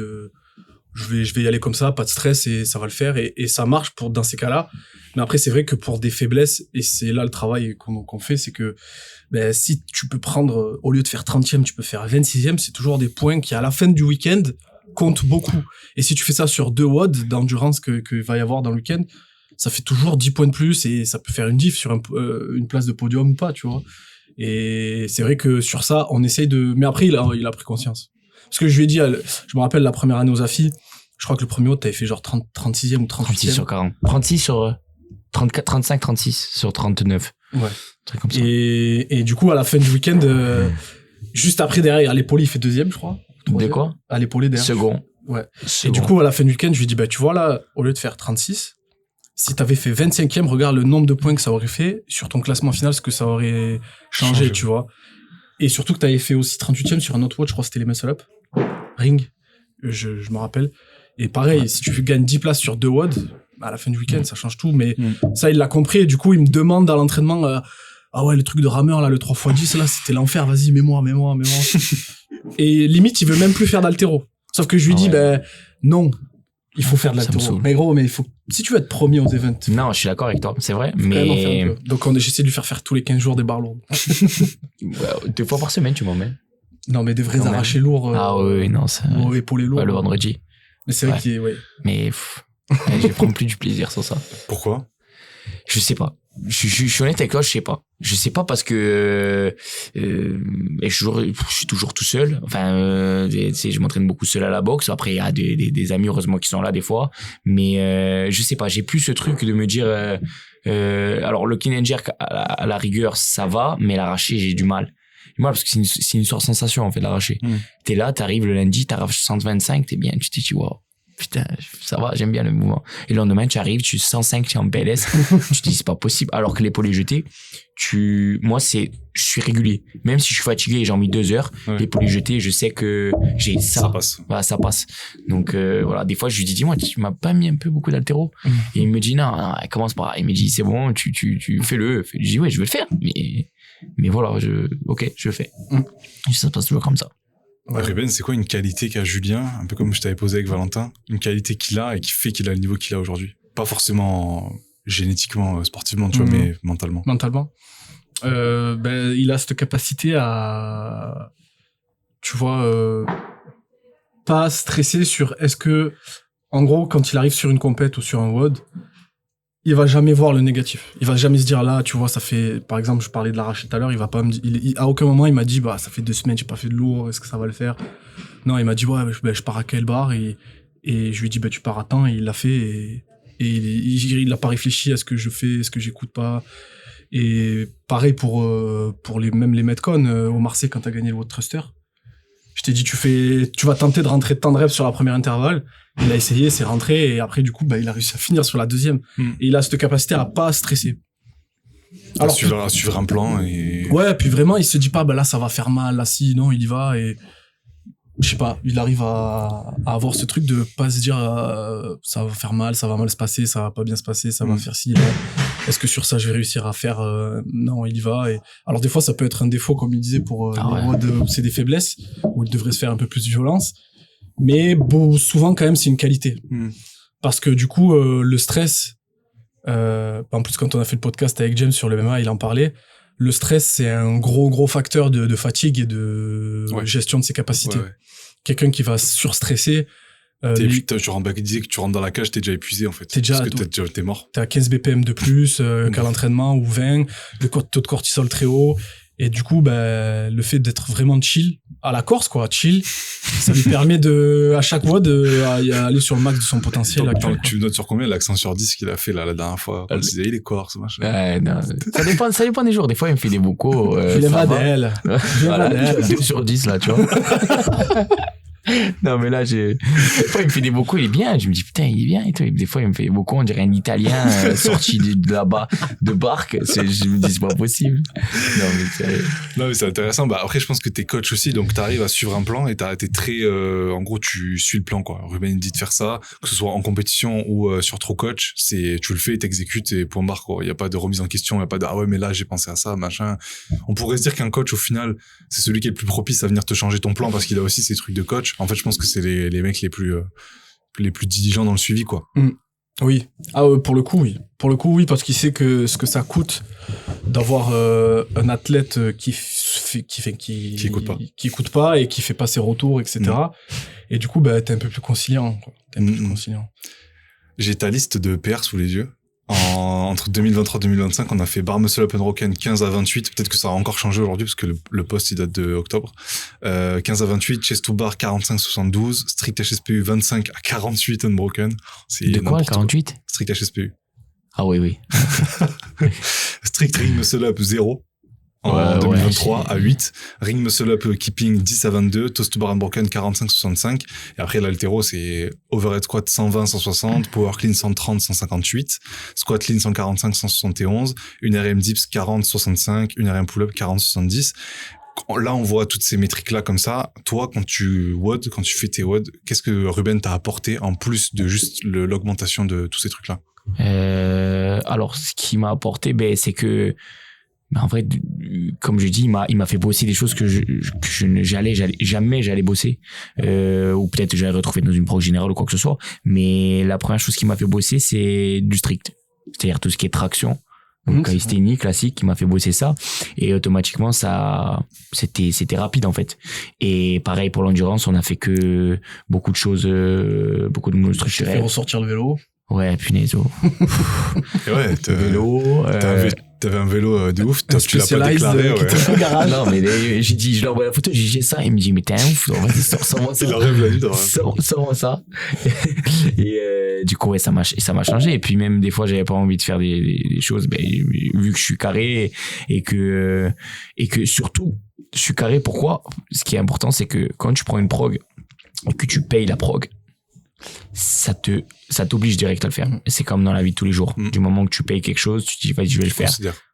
je vais y aller comme ça, pas de stress et ça va le faire et ça marche dans ces cas-là. Mais après, c'est vrai que pour des faiblesses, et c'est là le travail qu'on fait, c'est que, ben, si tu peux prendre, au lieu de faire 30e, tu peux faire 26e, c'est toujours des points qui, à la fin du week-end, comptent beaucoup. Et si tu fais ça sur 2 WOD d'endurance que va y avoir dans le week-end, ça fait toujours 10 points de plus et ça peut faire une diff sur une place de podium ou pas, tu vois. Et c'est vrai que sur ça, on essaye de, mais après, il a pris conscience. Parce que je lui ai dit, je me rappelle la première année aux AFI, je crois que le premier WOD, t'avais fait genre 36e ou 38e. 36 sur 40. 36 sur 34, 35, 36 sur 39. Ouais. Un truc comme ça. Et du coup, à la fin du week-end, juste après, derrière, à l'épaulé, il fait 2e, je crois. De quoi? À l'épaulé, derrière. Second. Ouais. Second. Et du coup, à la fin du week-end, je lui ai dit, bah, tu vois, là, au lieu de faire 36, si t'avais fait 25e, regarde le nombre de points que ça aurait fait sur ton classement final, ce que ça aurait changé, tu vois. Et surtout que t'avais fait aussi 38e sur un autre watch, je crois que c'était les muscle up. Ring. Je me rappelle. Et pareil, si tu gagnes 10 places sur 2 WOD, à la fin du week-end, ça change tout. Mais ça, il l'a compris. Et du coup, il me demande à l'entraînement, ah ouais, le truc de rameur, là, le 3x10, là, c'était l'enfer. Vas-y, mets-moi. Et limite, il veut même plus faire d'haltéro. Sauf que je lui dis, ben, non, il faut faire de l'haltéro. Mais gros, si tu veux être premier aux events. Non, je suis d'accord avec toi, c'est vrai. Faut Mais. quand même en faire un peu. Donc, j'essaie de lui faire tous les 15 jours des barres lourdes. 2 fois par semaine, tu m'en mets. Non, mais des vrais Quand arrachés lourds. Ah oui, non, ça. Épaulés lourds. Ouais, le vendredi. Mais c'est vrai qu'il est, ouais. Mais je prends plus du plaisir sur ça. Pourquoi? Je sais pas. Je suis honnête avec toi, je sais pas. Je sais pas parce que je suis toujours tout seul. Enfin, tu sais, je m'entraîne beaucoup seul à la boxe. Après, il y a des amis heureusement qui sont là des fois. Mais je sais pas. J'ai plus ce truc de me dire. Alors le clean and jerk à la rigueur ça va, mais l'arraché j'ai du mal. Moi, parce que c'est une sorte de sensation, en fait, l'arraché. T'es là, t'arrives le lundi, t'arraches 125, t'es bien, tu te dis, wow, putain, ça va, j'aime bien le mouvement. Et le lendemain, tu arrives, tu 105, tu es en PLS, tu te dis, c'est pas possible. Alors que l'épaulé jeté, moi, je suis régulier. Même si je suis fatigué et j'ai mis 2 heures, l'épaulé jeté, je sais que j'ai ça. Ça passe. Voilà, ça passe. Donc, voilà, des fois, je lui dis, dis-moi, tu m'as pas mis un peu beaucoup d'haltéro? Et il me dit, non, commence par là. Il me dit, c'est bon, tu fais-le. Je dis, ouais, je vais le faire, mais voilà, ok, je le fais. Et ça se passe toujours comme ça. Ouais. Ruben, c'est quoi une qualité qu'a Julien, un peu comme je t'avais posé avec Valentin, une qualité qu'il a et qui fait qu'il a le niveau qu'il a aujourd'hui? Pas forcément génétiquement, sportivement, tu vois, mais mentalement. Mentalement. Il a cette capacité à, tu vois, pas stresser sur est-ce que, en gros, quand il arrive sur une compète ou sur un WOD, il va jamais voir le négatif. Il va jamais se dire là, tu vois, ça fait, par exemple, je parlais de l'arraché tout à l'heure, il va pas me dire, à aucun moment il m'a dit, bah, ça fait 2 semaines, j'ai pas fait de lourd, est-ce que ça va le faire? Non, il m'a dit, ouais, je pars à quelle barre? Et je lui ai dit, bah, tu pars à temps, et il l'a fait, et il a pas réfléchi à ce que je fais, ce que j'écoute pas. Et pareil pour même les Metcon, au Marseille, quand t'as gagné le World Truster. Je t'ai dit, tu vas tenter de rentrer tant de reps sur la première intervalle. Il a essayé, c'est rentré, et après, du coup, bah, il a réussi à finir sur la 2e. Et il a cette capacité à pas stresser. Alors, à suivre un plan et... Ouais, puis vraiment, il se dit pas, bah là, ça va faire mal, là, si, non, il y va, et je sais pas, il arrive à avoir ce truc de pas se dire, ça va faire mal, ça va mal se passer, ça va pas bien se passer, ça va faire ci, là. Est-ce que sur ça, je vais réussir à faire, non, il y va, et alors, des fois, ça peut être un défaut, comme il disait, pour les WOD où c'est des faiblesses, où il devrait se faire un peu plus de violence. Mais souvent quand même c'est une qualité parce que du coup le stress en plus quand on a fait le podcast avec James sur le MMA il en parlait, le stress c'est un gros facteur de fatigue et de gestion de ses capacités. Quelqu'un qui va surstresser tu rentres dans la cage, t'es déjà épuisé en fait. Parce que t'es mort. T'as 15 BPM de plus qu'à l'entraînement ou 20, le taux de cortisol très haut. Et du coup, le fait d'être vraiment chill, à la Corse, quoi, chill, ça lui permet à chaque fois aller sur le max de son potentiel actuel. Tu me notes sur combien l'accent sur 10 qu'il a fait, là, la dernière fois? On disait, il est Corse, machin. Ouais, non, ça dépend des jours. Des fois, il me fait des vocaux, Julien Vadel. Voilà, 2 sur 10, là, tu vois. Non, mais là, des fois, il me fait des vocaux, il est bien. Je me dis, putain, il est bien et tout. Et des fois, il me fait des vocaux, on dirait un Italien sorti de là-bas, de barque. Je me dis, c'est pas possible. Non, mais c'est intéressant. Bah, après, je pense que t'es coach aussi, donc t'arrives à suivre un plan et t'es très, en gros, tu suis le plan, quoi. Ruben dit de faire ça, que ce soit en compétition ou sur Trop Coach, tu le fais, t'exécutes et point barre, quoi. Il y a pas de remise en question, il y a pas de, ah ouais, mais là, j'ai pensé à ça, machin. On pourrait se dire qu'un coach, au final, c'est celui qui est le plus propice à venir te changer ton plan parce qu'il a aussi ses trucs de coach. En fait, je pense que c'est les mecs les plus les plus diligents dans le suivi, quoi. Oui. Pour le coup, oui. Pour le coup, oui, parce qu'il sait que ce que ça coûte d'avoir un athlète qui écoute pas et qui fait pas ses retours, etc. Et du coup, bah, t'es un peu plus conciliant, quoi. J'ai ta liste de PR sous les yeux. Entre 2023 et 2025, on a fait Bar Muscle Up Unbroken 15 à 28. Peut-être que ça a encore changé aujourd'hui parce que le post il date de octobre. 15 à 28, Chest to Bar 45-72, Strict HSPU 25 à 48 Unbroken. C'est de quoi, 48? Strict HSPU. Ah oui. Strict Ring Muscle Up 0. En 2023 à 8, Ring Muscle Up Keeping 10 à 22, Toast to Bar Unbroken 45-65, et après l'haltéro c'est Overhead Squat 120-160, Power Clean 130-158, Squat Clean 145-171, une RM Dips 40-65, une RM Pull Up 40-70. Là on voit toutes ces métriques là comme ça. Toi quand tu fais tes WOD, qu'est-ce que Ruben t'a apporté en plus de juste l'augmentation de tous ces trucs là? Alors ce qui m'a apporté, c'est que en vrai, comme je dis, il m'a fait bosser des choses que j'allais bosser, ou peut-être j'allais retrouver dans une prog générale ou quoi que ce soit. Mais la première chose qui m'a fait bosser, c'est du strict. C'est-à-dire tout ce qui est traction. Donc, calisthénie, classique, qui m'a fait bosser ça. Et automatiquement, c'était rapide, en fait. Et pareil pour l'endurance, on a fait que beaucoup de choses, beaucoup de mouvements structurels. Tu fait ressortir le vélo. Ouais, punaise. Et ouais, vélo. T'avais un vélo de ouf, toi tu l'as pas déclaré, qui était au garage. Non, mais j'ai dit, je lui envoie la photo, j'ai ça, il me dit, mais t'es un ouf, vas-y, sors-moi ça. Il en rêve la nuit, sors-moi ça. Et du coup, ouais, ça m'a changé. Et puis même des fois, j'avais pas envie de faire des choses, vu que je suis carré et que surtout, je suis carré. Pourquoi? Ce qui est important, c'est que quand tu prends une prog et que tu payes la prog, ça t'oblige direct à le faire. C'est comme dans la vie de tous les jours. Du moment que tu payes quelque chose, tu te dis, vas-y, je vais le faire.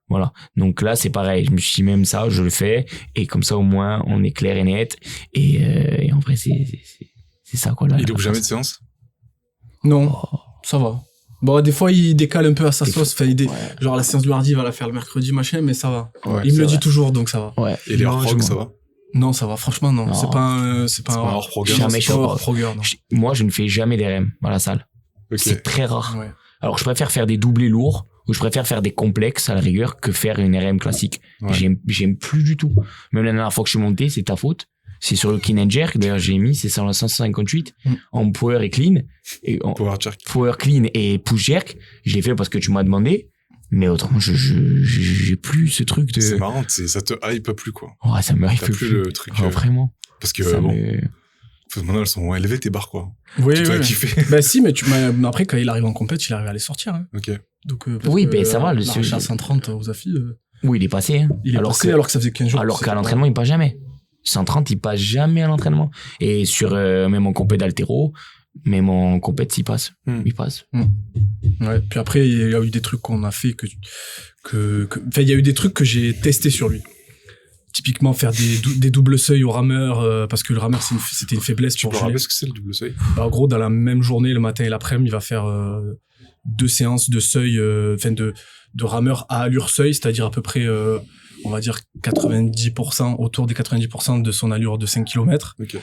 Voilà. Donc là, c'est pareil. Je me suis dit, même ça, je le fais. Et comme ça, au moins, on est clair et net. Et en vrai, c'est ça, quoi. Là, il loupe jamais de séance? Non. Ça va. Bon, des fois, il décale un peu à sa sauce. Genre, la séance du mardi, il va la faire le mercredi, machin, mais ça va. Ouais, il me le dit toujours, donc ça va. Ouais. Et les hors-prog, ça va? Non, ça va. Franchement, non. Non. C'est pas un hors-programme. Jamais je suis hors-programme. Moi, je ne fais jamais des REM dans la salle. Okay. C'est très rare. Ouais. Alors, je préfère faire des doublés lourds ou je préfère faire des complexes à la rigueur que faire une RM classique. Ouais. J'aime plus du tout. Même la dernière fois que je suis monté, c'est ta faute. C'est sur le clean and jerk. D'ailleurs, j'ai mis, c'est sur la 158 en power et clean. Et en power clean et push jerk. Je l'ai fait parce que tu m'as demandé. Mais autrement, j'ai plus ce truc de... C'est marrant, ça te hype plus, quoi. Ouais, ça me hype plus. Le truc. Vraiment. Parce que, maintenant, elles sont élevées, tes barres, quoi. Oui, tu dois kiffer. Bah si, mais après, quand il arrive en compète, il arrive à les sortir. Hein. Ok. Donc, oui, ça va. Le à 130 aux affiches. Oui, il est passé. Hein. Alors que ça faisait 15 jours. Alors qu'à l'entraînement, il passe jamais. 130, il passe jamais à l'entraînement. Et sur, même en compète d'haltéro, même en compète, il passe. Il passe. Ouais. Puis après, il y a eu des trucs qu'on a fait enfin, il y a eu des trucs que j'ai testés sur lui. Typiquement, faire des doubles seuils au rameur, parce que le rameur, c'était une faiblesse. Tu peux rappeler ce que c'est le double seuil? En gros, dans la même journée, le matin et l'après-midi, il va faire 2 séances de seuil, de rameur à allure seuil, c'est-à-dire à peu près, on va dire 90%, autour des 90% de son allure de 5 km. Okay.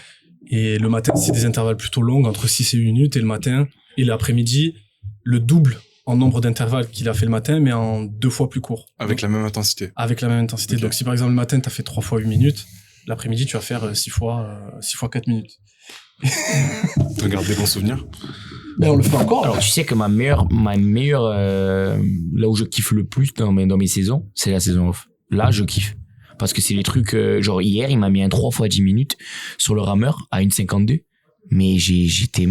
Et le matin, c'est des intervalles plutôt longs, entre 6 et 8 minutes, et le matin et l'après-midi, le double en nombre d'intervalles qu'il a fait le matin, mais en 2 fois plus court. Avec la même intensité. Avec la même intensité. Okay. Donc, si par exemple le matin, t'as fait 3 fois 8 minutes, l'après-midi, tu vas faire 6 fois 4 minutes. T'as gardé des bons souvenirs? On le fait encore. Alors, tu sais que ma meilleure, là où je kiffe le plus dans mes saisons, c'est la saison off. Là, je kiffe. Parce que c'est les trucs, genre hier, il m'a mis un 3 fois 10 minutes sur le rameur à 1,52. Mais j'étais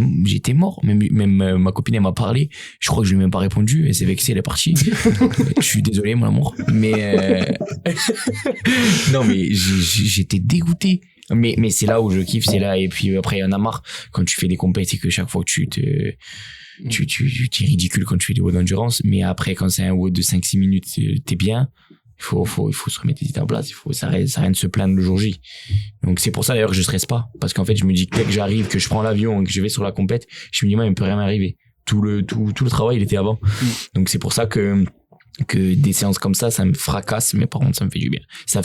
mort. Même ma copine, elle m'a parlé. Je crois que je lui ai même pas répondu. Elle s'est vexée, elle est partie. Je suis désolé, mon amour. Mais, non, mais j'étais dégoûté. Mais c'est là où je kiffe, c'est là. Et puis après, il y en a marre quand tu fais des compétitions et que chaque fois que tu es ridicule quand tu fais des WOD d'endurance. Mais après, quand c'est un WOD de 5-6 minutes, t'es bien. Il faut se remettre les idées en place. Ça rien de se plaindre le jour J. Donc, c'est pour ça, d'ailleurs, que je stresse pas. Parce qu'en fait, je me dis que dès que j'arrive, que je prends l'avion et que je vais sur la compète, je me dis, il me peut rien m'arriver. Tout le travail, il était avant. Donc, c'est pour ça que des séances comme ça me fracasse, mais par contre, ça me fait du bien. Ça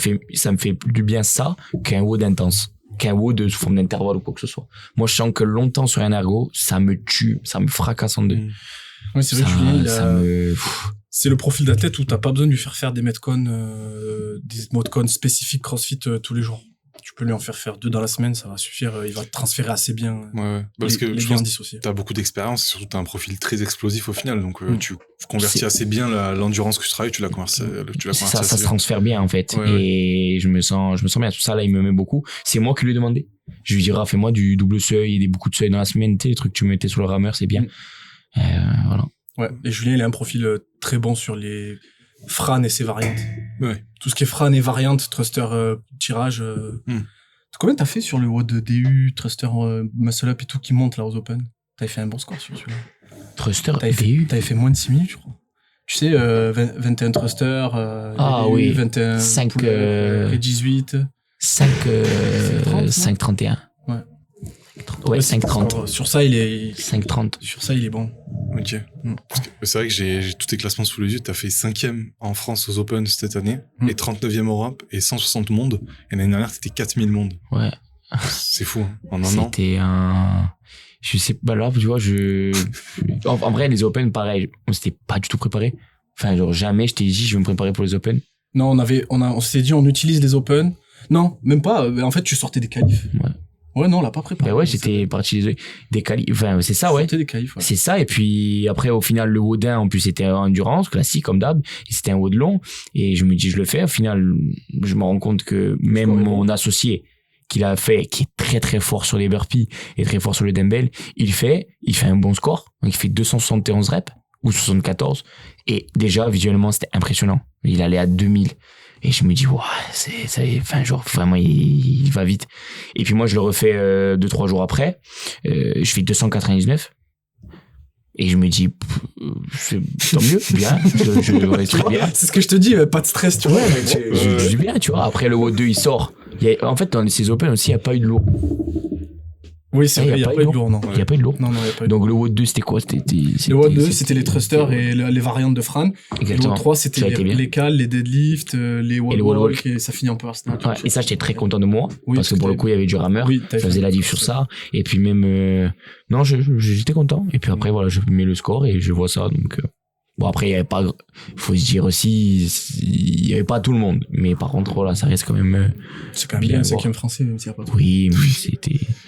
me fait du bien ça qu'un WOD intense. qu'un WOD sous forme d'intervalle ou quoi que ce soit. Moi, je sens que longtemps sur un ergo, ça me tue, ça me fracasse en deux. Oui, c'est vrai que Julien, Pff, c'est le profil d'athlète où t'as pas besoin de lui faire des metcons, des metcons spécifiques CrossFit tous les jours. Tu peux lui en faire 2 dans la semaine, ça va suffire. Il va transférer assez bien. Ouais. Parce que je gains pense dissociés. que t'as beaucoup d'expérience et surtout t'as un profil très explosif au final. Donc, tu convertis C'est- assez bien l'endurance que tu travailles, tu la convertis ça assez se bien. transfère bien, en fait. Ouais, et je me sens bien. Tout ça, là, il me met beaucoup. C'est moi qui lui ai demandé. Je lui dirai, fais-moi du double seuil et beaucoup de seuil dans la semaine, tu sais, les trucs que tu mettais sur le rameur, c'est bien. Voilà. Ouais. Et Julien, il a un profil très bon sur les Fran et ses variantes. Ouais. Tout ce qui est Fran et variantes, thruster, tirage. Combien t'as fait sur le WOD DU, thruster, muscle up et tout qui monte là aux Open? T'avais fait un bon score sur celui-là. Thruster, T'avais fait moins de 6 minutes, je crois. Tu sais, 21 thruster, DU, oui. 21 5, et 18. 5,31. Ouais. Ouais, 5,30. Sur ça, il est 5,30. sur ça, il est bon. Ok. Parce que c'est vrai que j'ai tous tes classements sous les yeux. T'as fait 5e en France aux Open cette année et 39e Europe et 160 mondes. Et l'année dernière, t'étais 4000 mondes. Ouais. C'est fou, hein, en un an. C'était un... Je sais pas, là, tu vois, en vrai, les Open, pareil, on s'était pas du tout préparé. Enfin, genre, jamais je t'ai dit, je vais me préparer pour les Open. Non, on s'était dit, on utilise les Open. Non, même pas. En fait, tu sortais des qualifs. Ouais. Ouais, non, on l'a pas préparé. Ben ouais, j'étais parti des qualifs. Enfin, c'est ça, ouais. Sortais des qualifs, ouais. C'est ça. Et puis, après, au final, le WOD1, en plus, c'était endurance, classique, comme d'hab. Et c'était un WOD long. Et je me dis, je le fais. Au final, je me rends compte que même mon associé, qu'il a fait, qui est très très fort sur les burpees et très fort sur le dumbbell, il fait un bon score. Donc, il fait 271 reps ou 74. Et déjà, visuellement, c'était impressionnant. Il allait à 2000. Et je me dis, ouais, enfin, genre, vraiment, il va vite. Et puis moi, je le refais 2-3 jours après. Je fais 299. Et je me dis, tant mieux, bien. Ouais, très bien. C'est ce que je te dis, pas de stress, tu vois. Je dis bien, tu vois. Après, le WOD2, il sort. En fait, dans ces Open aussi, il n'y a pas eu de lourd. Oui, c'est vrai, il n'y a pas eu de lourd, non. Il n'y a pas eu de lourd. Non, il n'y a pas eu de Donc, le WOD2, c'était quoi? Le WOD2, c'était les thrusters et les variantes de Fran. Exactement. Le WOD3, c'était les cals, les deadlifts, les wall walk, et ça finit en power snatch. Ouais, et ça, j'étais très content de moi. Oui, parce que pour le coup, il y avait du rameur. Oui, je faisais la diff sur ça. Et puis même, non, j'étais content. Et puis après, voilà, je mets le score et je vois ça. Donc, bon, après, il y avait pas, faut se dire aussi, il y avait pas tout le monde. Mais par contre, voilà, ça reste quand même, c'est quand même bien, 5e français, même s'il n'y a pas tout. Oui, mais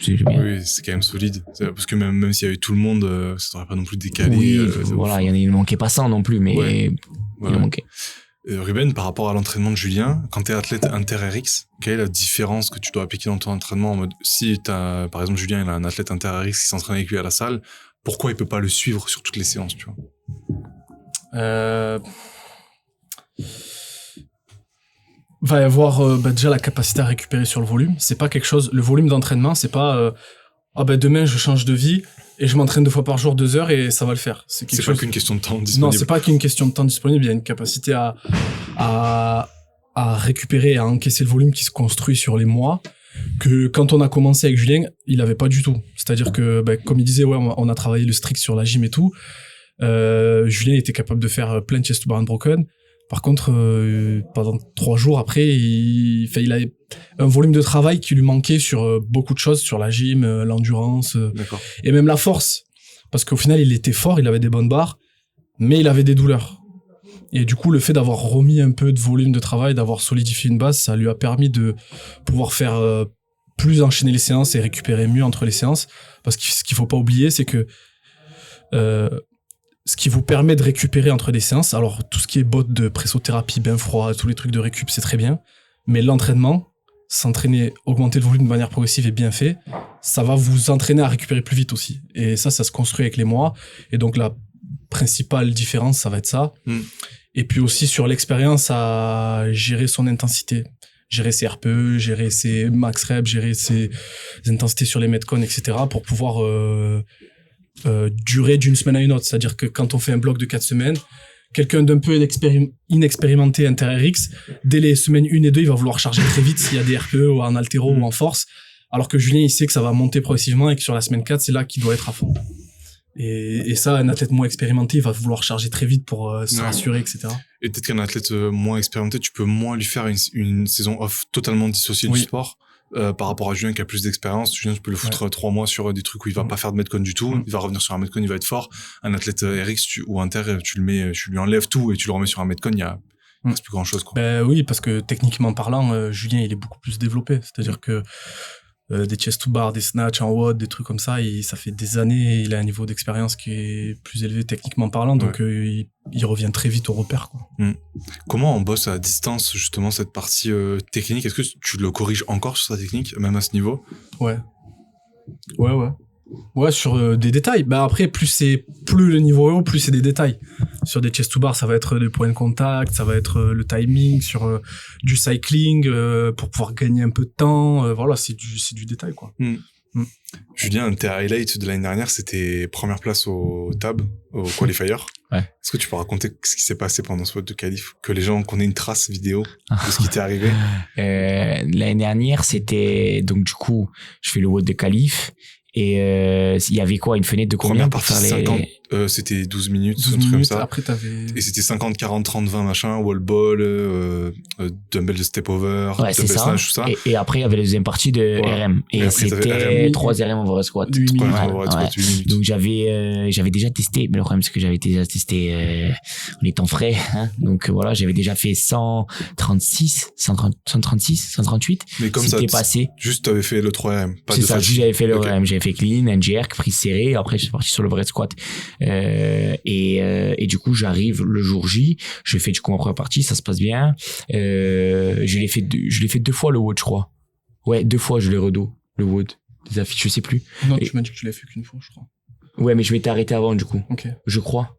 c'est bien. Oui, c'est quand même solide. Parce que même s'il y avait tout le monde, ça t'aurait pas non plus décalé. Oui, voilà, il ne manquait pas ça non plus, mais ouais, il en manquait. Ruben, par rapport à l'entraînement de Julien, quand t'es athlète inter-RX, quelle est la différence que tu dois appliquer dans ton entraînement en mode, si t'as, par exemple, Julien, il a un athlète inter-RX qui s'entraîne avec lui à la salle, pourquoi il peut pas le suivre sur toutes les séances, tu vois? Va y avoir déjà la capacité à récupérer sur le volume. C'est pas quelque chose. Le volume d'entraînement, c'est pas demain je change de vie et je m'entraîne 2 fois par jour 2 heures et ça va le faire. C'est pas qu'une question de temps disponible. Non, c'est pas qu'une question de temps disponible. Il y a une capacité à récupérer et à encaisser le volume qui se construit sur les mois que quand on a commencé avec Julien, il avait pas du tout. C'est-à-dire que comme il disait, ouais, on a travaillé le strict sur la gym et tout. Julien était capable de faire plein de chest to bar unbroken. Par contre, pendant 3 jours après, il avait un volume de travail qui lui manquait sur beaucoup de choses, sur la gym, l'endurance, et même la force. Parce qu'au final, il était fort, il avait des bonnes barres, mais il avait des douleurs. Et du coup, le fait d'avoir remis un peu de volume de travail, d'avoir solidifié une base, ça lui a permis de pouvoir faire plus enchaîner les séances et récupérer mieux entre les séances. Parce que ce qu'il faut pas oublier, c'est que ce qui vous permet de récupérer entre les séances, alors tout ce qui est bottes de pressothérapie, bain froid, tous les trucs de récup, c'est très bien, mais l'entraînement, s'entraîner, augmenter le volume de manière progressive et bien fait, ça va vous entraîner à récupérer plus vite aussi. Et ça se construit avec les mois, et donc la principale différence, ça va être ça. Et puis aussi sur l'expérience à gérer son intensité, gérer ses RPE, gérer ses max reps, gérer ses intensités sur les metcons, etc., pour pouvoir durer d'une semaine à une autre. C'est-à-dire que quand on fait un bloc de 4 semaines, quelqu'un d'un peu inexpérimenté inter-RX, dès les semaines 1 et 2, il va vouloir charger très vite s'il y a des RPE ou en haltéro ou en force, alors que Julien, il sait que ça va monter progressivement et que sur la semaine 4, c'est là qu'il doit être à fond. Et ça, un athlète moins expérimenté, il va vouloir charger très vite pour se rassurer, etc. Et peut-être qu'un athlète moins expérimenté, tu peux moins lui faire une saison off totalement dissociée du sport. par rapport à Julien qui a plus d'expérience. Julien, tu peux le foutre 3 mois sur des trucs où il va pas faire de Metcon du tout. Il va revenir sur un Metcon, il va être fort. Un athlète RX ou Inter, tu lui enlèves tout et tu le remets sur un Metcon, il reste plus grand chose, quoi. Ben oui, parce que techniquement parlant, Julien, il est beaucoup plus développé. C'est-à-dire que des chest to bar, des snatch en WOD, des trucs comme ça, ça fait des années, il a un niveau d'expérience qui est plus élevé techniquement parlant, donc il revient très vite au repère, quoi. Comment on bosse à distance, justement, cette partie technique? Est-ce que tu le corriges encore sur sa technique, même à ce niveau? Ouais, sur des détails. Bah après, plus le niveau est haut, plus c'est des détails. Sur des chest to bar, ça va être des points de contact, ça va être le timing, sur du cycling, pour pouvoir gagner un peu de temps. Voilà, c'est du détail, quoi. Julien, tes highlights de l'année dernière, c'était première place au TAB, au qualifier. Ouais. Est-ce que tu peux raconter ce qui s'est passé pendant ce vote de qualif? Que les gens qu'on ait une trace vidéo de ce qui t'est arrivé? L'année dernière, c'était, donc du coup, je fais le vote de qualif. Et il y avait quoi, une fenêtre de combien pour faire les 50, c'était 12 minutes, 12 un truc minutes, comme ça. après et c'était 50 40 30 20 machin, wall ball, dumbbell de step over, ouais, dumbbell snatch, tout ça. Et après il y avait la deuxième partie de RM et c'était 3 RM over squat. Donc j'avais déjà testé, mais le problème c'est que j'avais déjà testé en étant frais, hein. Donc voilà, j'avais déjà fait 136, 138. Mais comme c'était ça, passé. Juste t'avais fait le 3RM, pas c'est de ça, juste j'avais fait le RM, j'avais fait clean, un jerk, prise serrée, après je suis parti sur le vrai squat. Et du coup j'arrive le jour J, je fais du coup ma première partie, ça se passe bien. Je l'ai fait 2 fois le WOD, je crois. Ouais, 2 fois je l'ai redo le WOD des affiches, je sais plus. Non, tu m'as dit que tu l'avais fait qu'une fois, je crois. Ouais, mais je m'étais arrêté avant du coup. Ok. Je crois.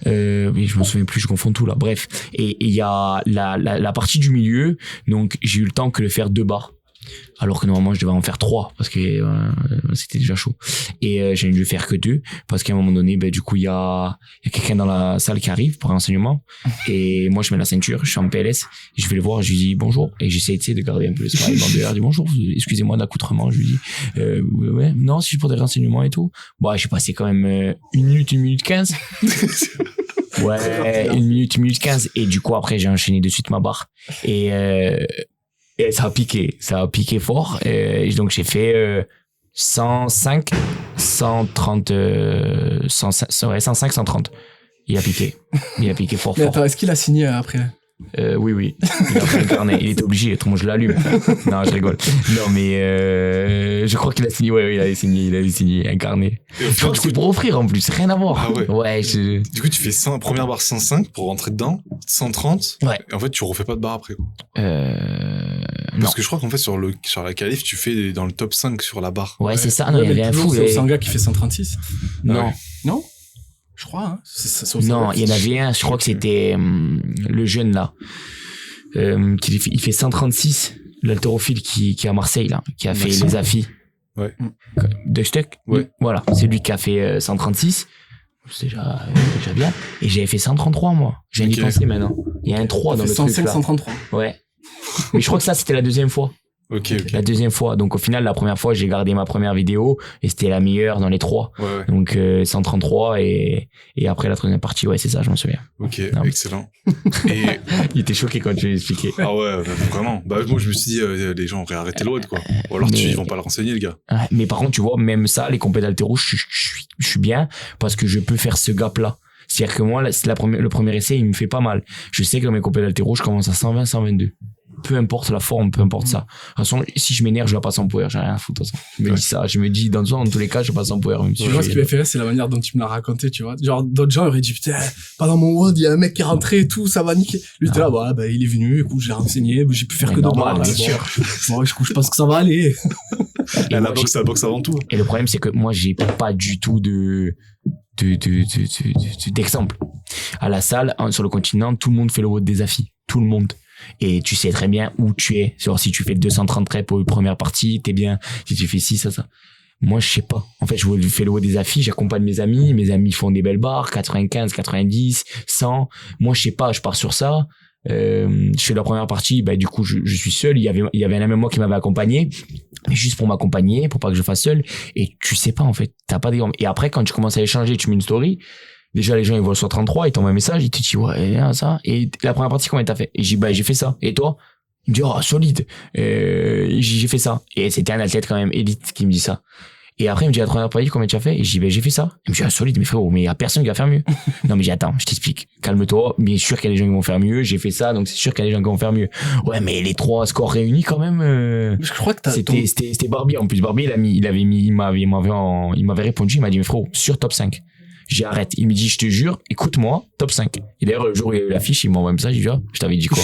Mais je m'en souviens plus, je confonds tout là. Bref, et il y a la partie du milieu, donc j'ai eu le temps que de faire 2 barres. Alors que normalement je devais en faire 3 parce que c'était déjà chaud, et j'ai dû faire que 2 parce qu'à un moment donné du coup il y a quelqu'un dans la salle qui arrive pour un enseignement, et moi je mets la ceinture, je suis en PLS, et je vais le voir, je lui dis bonjour, et j'essaie de garder un peu le smile, je dis bonjour, excusez-moi d'accoutrement, je lui dis ouais, non, si je pour des renseignements et tout. Bon, j'ai passé quand même 1 minute 15. Ouais, 1 minute 15, et du coup après j'ai enchaîné de suite ma barre, et ça a piqué fort. Et donc j'ai fait 105, 130, 105, 130. Il a piqué fort. Mais attends, est-ce qu'il a signé après? Oui. Il a pris un carnet. Il était obligé, autrement je l'allume. Non, je rigole. Non, mais je crois qu'il a signé. Ouais, il avait signé un carnet. Je crois que c'était pour offrir en plus, rien à voir. Ah ouais. Ouais. Du coup, tu fais première barre 105 pour rentrer dedans, 130. Ouais. Et en fait, tu refais pas de barre après, quoi. Non. Parce que je crois qu'en fait, sur la qualif, tu fais dans le top 5 sur la barre. Ouais, c'est ça. Non, il y avait un fou. C'est un gars qui fait 136. Non. Ouais. Non? Je crois, hein. Non, il y en avait un, je crois que c'était le jeune là, il fait 136, l'haltérophile qui est à Marseille là, qui a fait les affis. Ouais. De Stuck. Ouais. Voilà, c'est lui qui a fait 136. C'est déjà bien. Et j'avais fait 133 moi. J'ai y pensé maintenant. Il y a un 3 dans le 105, truc là. 133. Ouais. Mais je crois que ça c'était la deuxième fois. Ok. La deuxième fois. Donc au final, la première fois, j'ai gardé ma première vidéo et c'était la meilleure dans les 3. Ouais. Donc 133 et après la troisième partie, ouais, c'est ça, je m'en souviens. Ok, non, excellent. Et il était choqué quand tu lui expliquais. Ah ouais, vraiment. Bah moi je me suis dit les gens auraient arrêté l'autre, quoi. Ou alors ils vont pas le renseigner, le gars. Mais par contre, tu vois, même ça, les compétences d'haltéro, je suis bien parce que je peux faire ce gap là. C'est-à-dire que moi, le premier essai, il me fait pas mal. Je sais que dans mes compétences d'haltéro, je commence à 120, 122. Peu importe la forme, peu importe ça. De toute façon, si je m'énerve, je la passe en power, j'ai rien à foutre. Je me dis ça, je me dis, dans tous les cas, je passe en power. Même si moi, ce qui m'a fait rire, c'est la manière dont tu me l'as raconté, tu vois. Genre, d'autres gens auraient dit, putain, pas dans mon WOD, il y a un mec qui est rentré et tout, ça va niquer. Lui, t'es là, bah, il est venu, écoute, je l'ai renseigné, j'ai pu faire que deux barres. Bien sûr. Bon, je pense que ça va aller. La boxe avant tout. Et le problème, c'est que moi, j'ai pas du tout d'exemple. À la salle, sur le continent, tout le monde fait le WOD des affis. Tout le monde. Et tu sais très bien où tu es. Genre, si tu fais 230 reps pour une première partie, t'es bien. Si tu fais 6, ça. Moi, je sais pas. En fait, je fais le haut des affiches, j'accompagne mes amis font des belles barres, 95, 90, 100. Moi, je sais pas, je pars sur ça. Je fais la première partie, du coup, je suis seul. Il y avait un ami moi qui m'avait accompagné, juste pour m'accompagner, pour pas que je fasse seul. Et tu sais pas, en fait. T'as pas d'exemple. Et après, quand tu commences à échanger, tu mets une story. Déjà, les gens, ils voient sur 33, ils t'envoient un message, ils te disent, ouais, ça. Et la première partie, combien t'as fait? Et j'ai fait ça. Et toi? Il me dit, oh, solide. J'ai fait ça. Et c'était un athlète quand même élite qui me dit ça. Et après, il me dit, la première partie, combien tu as fait? Et je dis, ben, j'ai fait ça. Il me dit, ah, solide, mais frérot, mais il y a personne qui va faire mieux. Non, mais j'ai attends, je t'explique. Calme-toi. Bien sûr qu'il y a des gens qui vont faire mieux. J'ai fait ça, donc c'est sûr qu'il y a des gens qui vont faire mieux. Ouais, mais les 3 scores réunis, quand même, Je crois que c'était Barbie. En plus, Barbie, il m'avait répondu, il m'a dit, mais frérot, sur top 5. J'ai arrête. Il me dit, je te jure, écoute-moi, top 5. Et d'ailleurs, le jour où il y a eu l'affiche, il m'envoie un message, il dit, ah, je t'avais dit quoi?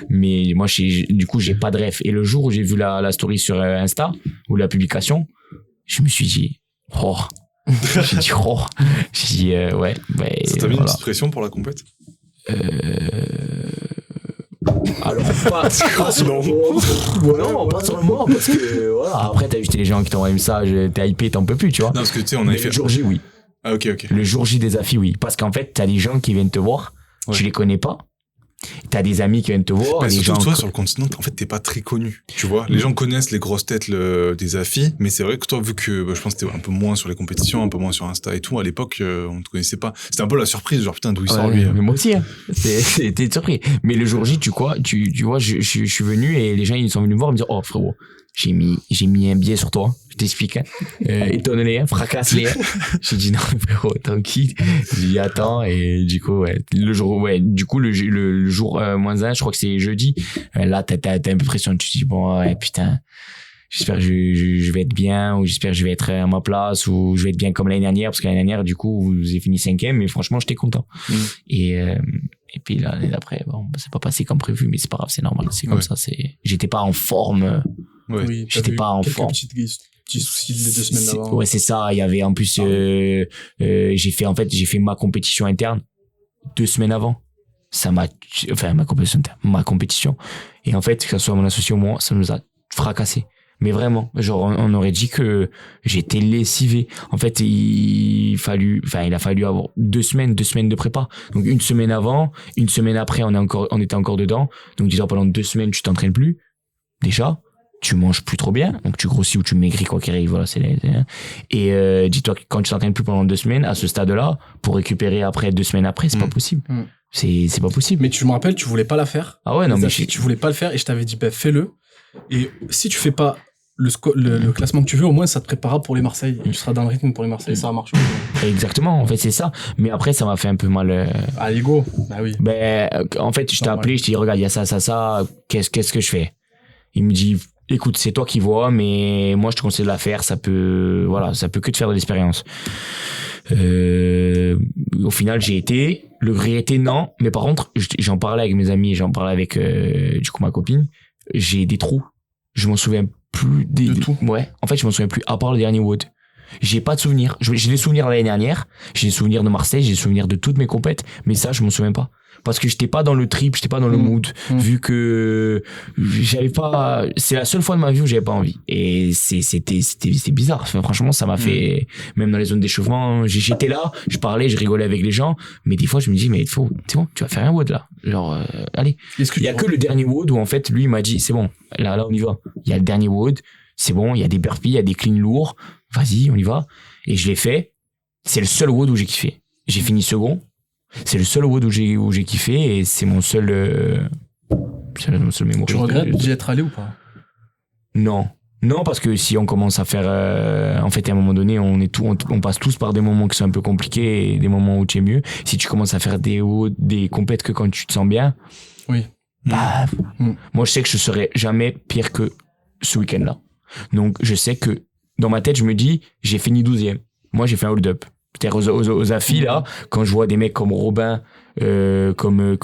Mais moi, du coup, j'ai pas de ref. Et le jour où j'ai vu la story sur Insta, ou la publication, je me suis dit, oh. J'ai dit, oh. J'ai dit, ouais. Ça t'a mis une petite pression pour la compète? Alors, pas sur le moment. Non, pas sur le moment, parce que, voilà. Après, t'as juste les gens qui t'envoient un message, t'es hypé, t'en peux plus, tu vois. Non, parce que tu sais, on avait fait. Le jour J, oui. Ah, ok. Le jour J des affis, oui. Parce qu'en fait, t'as des gens qui viennent te voir, tu les connais pas. T'as des amis qui viennent te voir. Bah, des surtout gens toi, sur le continent, en fait, t'es pas très connu. Tu vois, les gens connaissent les grosses têtes des affis, mais c'est vrai que toi, vu que je pense que t'es un peu moins sur les compétitions, un peu moins sur Insta et tout, à l'époque, on te connaissait pas. C'était un peu la surprise, genre putain, d'où il sort lui. Mais moi aussi, hein. T'es surpris. Mais le jour J, tu vois, je suis venu et les gens, ils sont venus me voir et me dire, oh, frérot, j'ai mis un billet sur toi. Je t'explique, hein. Étonne-les, hein, fracasse-les, hein. J'ai dit, non, frérot, tranquille. J'ai dit, attends, et du coup, ouais, le jour -1, je crois que c'est jeudi. Là, t'as un peu pression. Tu te dis, bon, ouais, putain, j'espère que je vais être bien, ou j'espère que je vais être à ma place, ou je vais être bien comme l'année dernière, parce que l'année dernière, du coup, vous avez fini 5e, mais franchement, j'étais content. Et puis l'année d'après, bon, c'est pas passé comme prévu, mais c'est pas grave, c'est normal, c'est comme ça, j'étais pas en forme. Ouais. Oui, j'étais pas en forme. Petits soucis les 2 semaines d'avant. Ouais, c'est ça. Il y avait en plus, j'ai fait ma compétition interne 2 semaines avant. Ma compétition. Et en fait, que ce soit mon associé ou moi, ça nous a fracassé. Mais vraiment, genre, on aurait dit que j'étais lessivé. En fait, il a fallu avoir 2 semaines de prépa. Donc, 1 semaine avant, 1 semaine après, on était encore dedans. Donc, disons, pendant 2 semaines, tu t'entraînes plus. Déjà. Tu manges plus trop bien, donc tu grossis ou tu maigris, quoi qu'il arrive, voilà, et dis-toi que quand tu t'entraînes plus pendant 2 semaines, à ce stade-là, pour récupérer après 2 semaines après, c'est pas possible. C'est pas possible. Mais tu me rappelles, tu voulais pas la faire. Ah ouais, non, mais tu voulais pas le faire et je t'avais dit, ben, fais-le. Et si tu fais pas le classement que tu veux, au moins, ça te préparera pour les Marseille. Et tu seras dans le rythme pour les Marseille, ça va marcher. Exactement, en fait, c'est ça. Mais après, ça m'a fait un peu mal. À l'ego. Bah oui. Ben, en fait, je t'ai appelé, je t'ai dit, regarde, il y a ça, qu'est-ce que je fais? Il me dit, écoute, c'est toi qui vois, mais moi, je te conseille de la faire. Ça peut que te faire de l'expérience. Au final, j'ai été. Le vrai était non. Mais par contre, j'en parlais avec mes amis, j'en parlais avec, du coup, ma copine. J'ai des trous. Je m'en souviens plus de tout. Ouais. En fait, je m'en souviens plus, à part le dernier WOD. J'ai pas de souvenirs. J'ai des souvenirs de l'année dernière. J'ai des souvenirs de Marseille. J'ai des souvenirs de toutes mes compètes. Mais ça, je m'en souviens pas. Parce que j'étais pas dans le trip, j'étais pas dans le mood, vu que j'avais pas, c'est la seule fois de ma vie où j'avais pas envie. Et c'était bizarre. Enfin, franchement, ça m'a fait, même dans les zones d'échauffement, j'étais là, je parlais, je rigolais avec les gens, mais des fois, je me dis, mais c'est bon, tu vas faire un WOD là. Genre, allez. Il y a que le dernier WOD où en fait, lui, il m'a dit, c'est bon, là, on y va. Il y a le dernier WOD, c'est bon, il y a des burpees, il y a des cleans lourds, vas-y, on y va. Et je l'ai fait. C'est le seul WOD où j'ai kiffé. J'ai fini second. C'est le seul WOD où j'ai kiffé et c'est mon seul mémoire. Tu regrettes d'y être allé ou pas? Non, parce que si on commence à faire, en fait, à un moment donné, on passe tous par des moments qui sont un peu compliqués et des moments où tu es mieux. Si tu commences à faire des compètes que quand tu te sens bien, oui. Bah, moi je sais que je serai jamais pire que ce week-end-là. Donc je sais que dans ma tête, je me dis, j'ai fini 12e. Moi, j'ai fait un hold-up. C'est-à-dire aux affis, là, quand je vois des mecs comme Robin, comme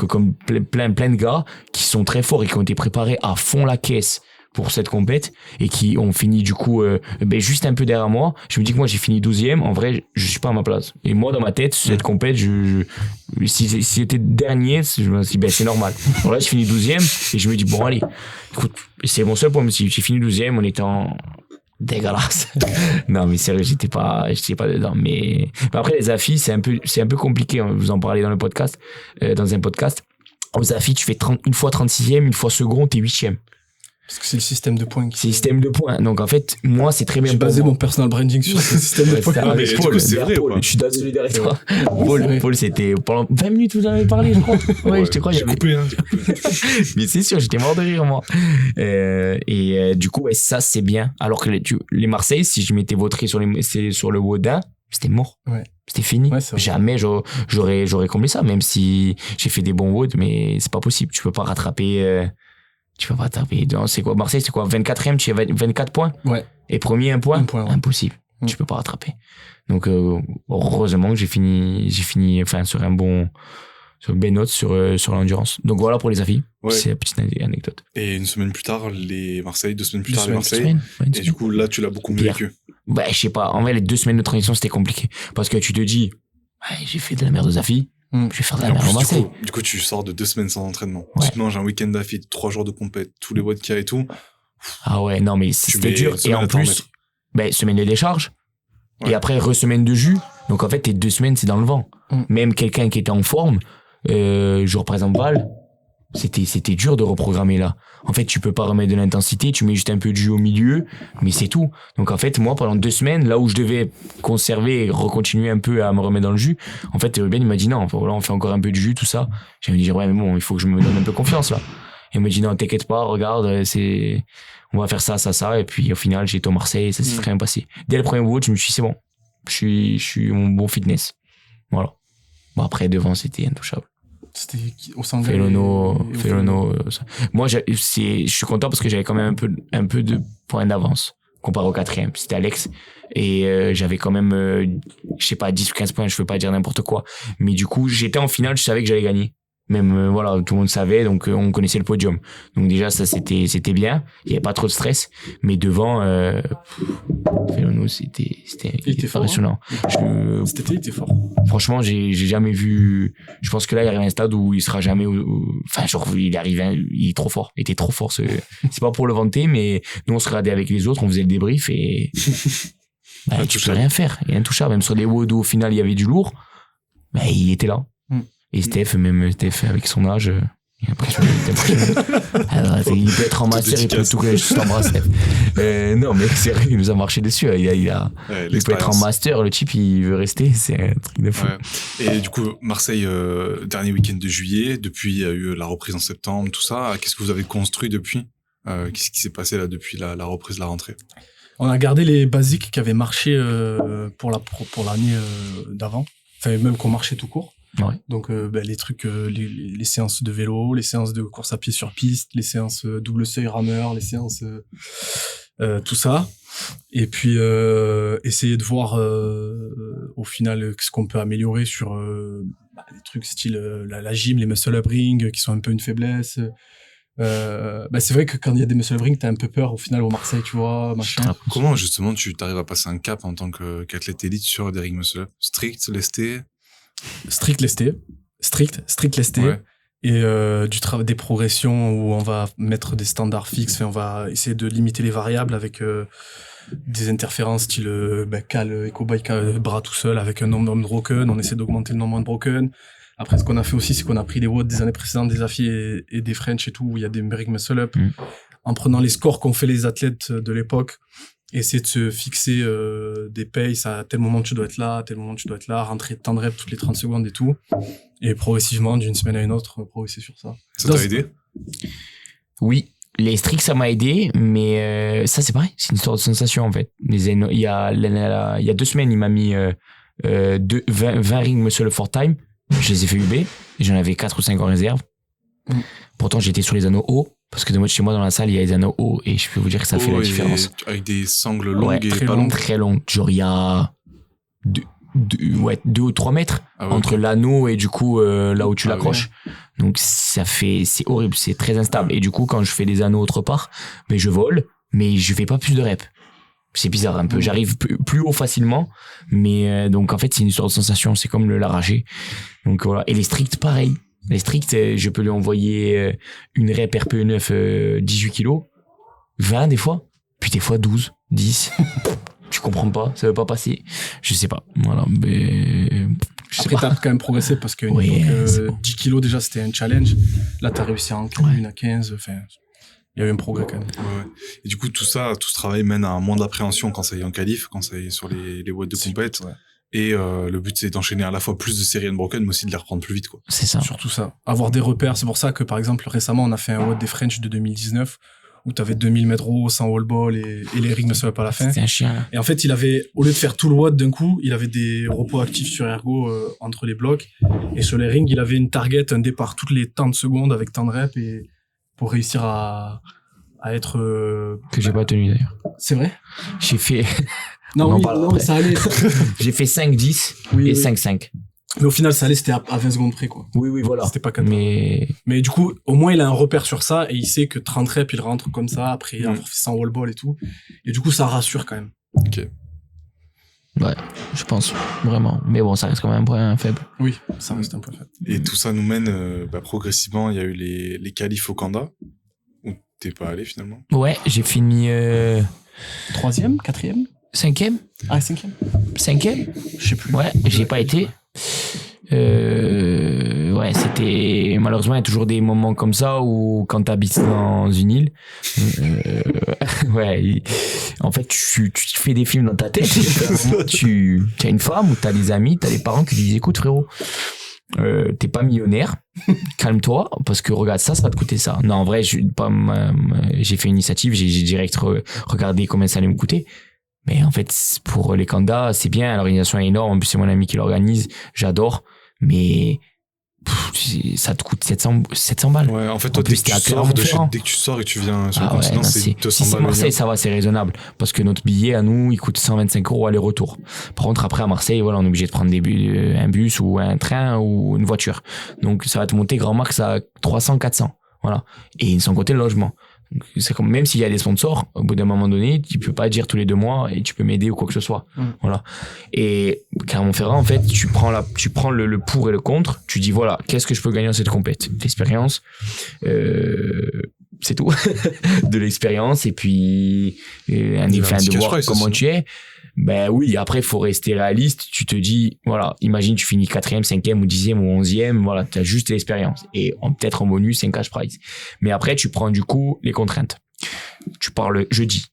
plein de gars qui sont très forts et qui ont été préparés à fond la caisse pour cette compète et qui ont fini du coup juste un peu derrière moi, je me dis que moi j'ai fini 12e, en vrai je suis pas à ma place. Et moi dans ma tête, cette compète, si j'étais dernier, je me dis c'est normal. Alors là j'ai fini 12e et je me dis bon allez, écoute, c'est mon seul point, si j'ai fini 12e en étant dégueulasse. Non mais sérieux, j'étais pas dedans, mais après les affis c'est un peu compliqué, vous en parlez dans le podcast, dans un podcast. Aux affis tu fais une fois 36e, une fois second, t'es 8e. Parce que c'est le système de points. C'est le système de points. Donc, en fait, moi, c'est très bien. J'ai pour basé moi. mon personal branding sur ce système de points. mais du coup, c'est vrai ou pas? Je suis solidaire avec toi. vrai. Paul, c'était pendant 20 minutes, vous en avez parlé, je crois. Ouais, je te crois. J'ai coupé, hein. Mais c'est sûr, j'étais mort de rire, moi. Du coup, ouais, ça, c'est bien. Alors que les Marseille, si je m'étais vautré sur le Woodin, c'était mort. Ouais. C'était fini. Ouais, c'est vrai. Jamais j'aurais comblé ça, même si j'ai fait des bons Woods, mais c'est pas possible. Tu peux pas rattraper. Non, c'est quoi? Marseille, c'est quoi? 24e, tu as 24 points? Ouais. Et premier, 1 point? 1 point, ouais. Impossible. Tu peux pas rattraper. Donc, heureusement que j'ai fini, enfin, sur une belle note sur l'endurance. Donc voilà pour les avis. Ouais. C'est la petite anecdote. Et une semaine plus tard, les Marseille, 2 semaines plus 2 tard, les semaines, Marseille. Et du coup, là, tu l'as beaucoup mieux Pire. vécu. Bah, je sais pas. En vrai, les 2 semaines de transition, c'était compliqué. Parce que tu te dis, ouais, j'ai fait de la merde aux Afi. Je vais faire de Et la en merde au plus, Marseille. du coup, tu sors de 2 semaines sans entraînement. Ouais. Tu te manges un week-end d'affilée, 3 jours de compète, tous les boîtes qu'il y a et tout. Ah ouais, non, mais c'était mets dur. une semaine Et en à t'en plus, remettre. ben, semaine de décharge. Ouais. Et après, semaine de jus. Donc, en fait, tes 2 semaines, c'est dans le vent. Même quelqu'un qui était en forme, genre, par exemple, Val, c'était dur de reprogrammer là. En fait, tu peux pas remettre de l'intensité, tu mets juste un peu de jus au milieu, mais c'est tout. Donc, en fait, moi, pendant 2 semaines, là où je devais conserver et recontinuer un peu à me remettre dans le jus, en fait, Ben, il m'a dit non, là, on fait encore un peu de jus, tout ça. J'ai dit, ouais, mais bon, il faut que je me donne un peu confiance là. Et il m'a dit non, t'inquiète pas, regarde, on va faire ça, ça, ça. Et puis, au final, j'ai été au Marseille et ça s'est très bien passé. Dès le premier vote, je me suis dit, c'est bon. Je suis mon bon fitness. Voilà. Bon, après, devant, c'était intouchable. C'était au Sangal. Felono. Ça. Moi, je suis content parce que j'avais quand même un peu de points d'avance comparé au 4e. C'était Alex. Et j'avais quand même, je sais pas, 10 ou 15 points, je veux pas dire n'importe quoi. Mais du coup, j'étais en finale, je savais que j'allais gagner. Même, voilà, tout le monde savait, donc on connaissait le podium. Donc déjà, ça, c'était bien. Il y avait pas trop de stress. Mais devant, Felono, c'était impressionnant. Hein. Cet été, il était fort. Franchement, j'ai jamais vu. Je pense que là, il arrive à un stade où il sera jamais. Enfin, genre, il est trop fort. Il était trop fort. C'est pas pour le vanter, mais nous, on se regardait avec les autres, on faisait le débrief et. Bah, tu peux rien faire. Il est intouchable. Même sur des WOD où au final, il y avait du lourd, bah, il était là. Et Steph, avec son âge. Il est impressionnant. Alors, il peut être en master, il peut tout que je t'embrasse, Steph. Non, mais c'est vrai, il nous a marché dessus. Il peut être en master, le type, il veut rester. C'est un truc de fou. Ouais. Et du coup, Marseille, dernier week-end de juillet. Depuis, il y a eu la reprise en septembre, tout ça. Qu'est-ce que vous avez construit depuis? Qu'est-ce qui s'est passé là depuis la reprise, la rentrée? On a gardé les basiques qui avaient marché pour l'année d'avant. Enfin, même qu'on marchait tout court. Ouais. Donc les trucs, les séances de vélo, les séances de course à pied sur piste, les séances double seuil rameur, les séances tout ça. Et puis essayer de voir au final ce qu'on peut améliorer sur les trucs style la gym, les muscle up ring qui sont un peu une faiblesse. C'est vrai que quand il y a des muscle up ring, t'as un peu peur au final au Marseille, tu vois, machin. Comment justement tu t'arrives à passer un cap en tant qu'athlète élite sur des rings muscle up? Strict, lesté? Strict lesté. Ouais. Et des progressions où on va mettre des standards fixes, on va essayer de limiter les variables avec des interférences style cal, eco bike, bras tout seul avec un nombre de broken, on essaie d'augmenter le nombre de broken. Après, ce qu'on a fait aussi, c'est qu'on a pris les watts des années précédentes, des AFI et des French et tout, où il y a des rig muscle up. En prenant les scores qu'ont fait les athlètes de l'époque, essayer de se fixer des paces à tel moment tu dois être là, à tel moment tu dois être là, rentrer tant de reps toutes les 30 secondes et tout. Et progressivement, d'une semaine à une autre, progresser sur ça. Ça t'a aidé? Oui. Les stricts, ça m'a aidé, mais ça, c'est pareil. C'est une histoire de sensation, en fait. Il y a 2 semaines, il m'a mis 20 rings muscle for time. Je les ai fait UB et j'en avais 4 ou 5 en réserve. Pourtant, j'étais sur les anneaux hauts. Parce que chez moi, dans la salle, il y a les anneaux hauts et je peux vous dire que ça fait la différence. Avec des sangles longues et très pas longues. Très longues. Genre, il y a 2 ou 3 mètres entre l'anneau et du coup, là où tu l'accroches. Donc, c'est horrible. C'est très instable. Et du coup, quand je fais des anneaux autre part, je vole, mais je fais pas plus de reps. C'est bizarre un peu. J'arrive plus haut facilement. Mais, donc, en fait, c'est une histoire de sensation. C'est comme l'arracher. Donc, voilà. Et les stricts, pareil. Les stricts, je peux lui envoyer une rep RPE9 18 kilos, 20 des fois, puis des fois 12, 10. Tu comprends pas, ça veut pas passer. Je sais pas. Voilà, mais après, t'as quand même progressé parce que 10 kilos déjà c'était un challenge. Là, t'as réussi à en 1 à 15. Enfin, il y a eu un progrès quand même. Ouais. Et du coup, tout ce travail mène à un moins d'appréhension quand ça y est en qualif, quand ça y est sur les watts de compète. Ouais. Et le but, c'est d'enchaîner à la fois plus de séries unbroken, mais aussi de les reprendre plus vite, quoi. C'est ça. Surtout ça. Avoir des repères. C'est pour ça que, par exemple, récemment, on a fait un WOD des French de 2019 où t'avais 2000 mètres haut, sans wall ball et les rings ne se lèvent pas à la fin. C'est un chien, là. Et en fait, il avait, au lieu de faire tout le WOD d'un coup, il avait des repos actifs sur ergo entre les blocs. Et sur les rings, il avait une target, un départ toutes les tant de secondes avec tant de reps et pour réussir à être... Que j'ai pas tenu, d'ailleurs. C'est vrai? J'ai fait, Non, On en oui, parle non, après. ça allait. j'ai fait 5-10 Oui, et oui. 5-5. Mais au final, ça allait, c'était à 20 secondes près, quoi. Oui, voilà. C'était pas 4. Mais, Du coup, au moins, il a un repère sur ça et il sait que 30 reps, il rentre comme ça, après Mm. avoir fait 100 wall ball et tout. Et du coup, ça rassure quand même. Ok. ouais, je pense, vraiment. Mais bon, ça reste quand même un point faible. Oui, ça reste un point faible. Et tout ça nous mène progressivement. Il y a eu les qualifs au Kanda où t'es pas allé finalement. Ouais, j'ai fini 3e, 4e? 5e. Ah, 5e? 5e. Je sais plus. Ouais, j'ai pas été. Ouais, c'était malheureusement il y a toujours des moments comme ça où quand t'habites dans une île, ouais, en fait tu te fais des films dans ta tête. Tu as une femme ou t'as des amis, t'as des parents qui te disent écoute frérot, t'es pas millionnaire, calme-toi parce que regarde ça va te coûter ça. Non en vrai j'ai fait une initiative, j'ai direct regardé combien ça allait me coûter. Mais en fait, pour les Kanda, c'est bien, l'organisation est énorme, en plus c'est mon ami qui l'organise, j'adore, mais ça te coûte 700 balles. Ouais, en fait, En toi, plus, t'es à Clermont-Ferrand. dès que tu sors et que tu viens sur le Ah ouais, continent, non, c'est 200 si c'est balles. Marseille, ça va, c'est raisonnable. Parce que notre billet, à nous, il coûte 125 € aller-retour. Par contre, après, à Marseille, voilà, on est obligé de prendre un bus ou un train ou une voiture. Donc, ça va te monter grand max à 300, 400. Voilà. Et sans compter le logement. Donc, c'est comme, même s'il y a des sponsors, au bout d'un moment donné, tu peux pas dire tous les 2 mois et tu peux m'aider ou quoi que ce soit. Voilà. Et Clermont-Ferrand, en fait, tu prends le pour et le contre, tu dis voilà, qu'est-ce que je peux gagner dans cette compète? L'expérience, c'est tout. De l'expérience et puis un de voir comment tu es. Ben oui, après, il faut rester réaliste. Tu te dis, voilà, imagine, tu finis 4e, 5e ou 10e ou 11e, voilà, tu as juste l'expérience. Et peut-être en bonus, c'est un cash prize. Mais après, tu prends du coup les contraintes. Tu pars le jeudi.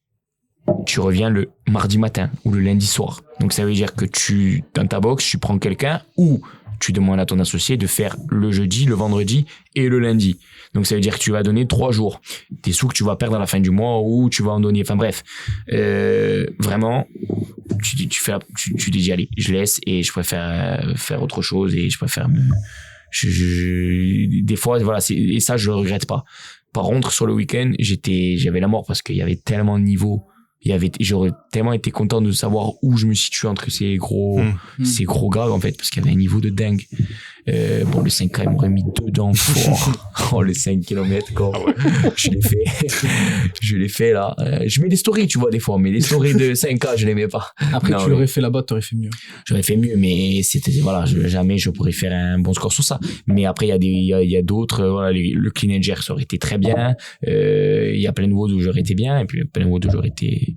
Tu reviens le mardi matin ou le lundi soir. Donc, ça veut dire que dans ta box, tu prends quelqu'un ou tu demandes à ton associé de faire le jeudi, le vendredi et le lundi. Donc, ça veut dire que tu vas donner 3 jours. Tes sous que tu vas perdre à la fin du mois ou tu vas en donner. Enfin, bref. Vraiment, tu dis, allez, je laisse et je préfère faire autre chose et je préfère des fois, voilà, et ça, je le regrette pas. Par contre, sur le week-end, j'avais la mort parce qu'il y avait tellement de niveaux. J'aurais tellement été content de savoir où je me situe entre ces gros graves, en fait, parce qu'il y avait un niveau de dingue. Bon, le 5K, il m'aurait mis dedans fort. Oh, le 5 km, quoi. Ah ouais. Je l'ai fait, là. Je mets des stories, tu vois, des fois, mais les stories de 5K, je les mets pas. Après, tu l'aurais fait là-bas, t'aurais fait mieux. J'aurais fait mieux, mais voilà, jamais je pourrais faire un bon score sur ça. Mais après, il y a d'autres, voilà, le clean and jerk, ça aurait été très bien. Il y a plein de WOD où j'aurais été bien, et puis plein de WOD où j'aurais été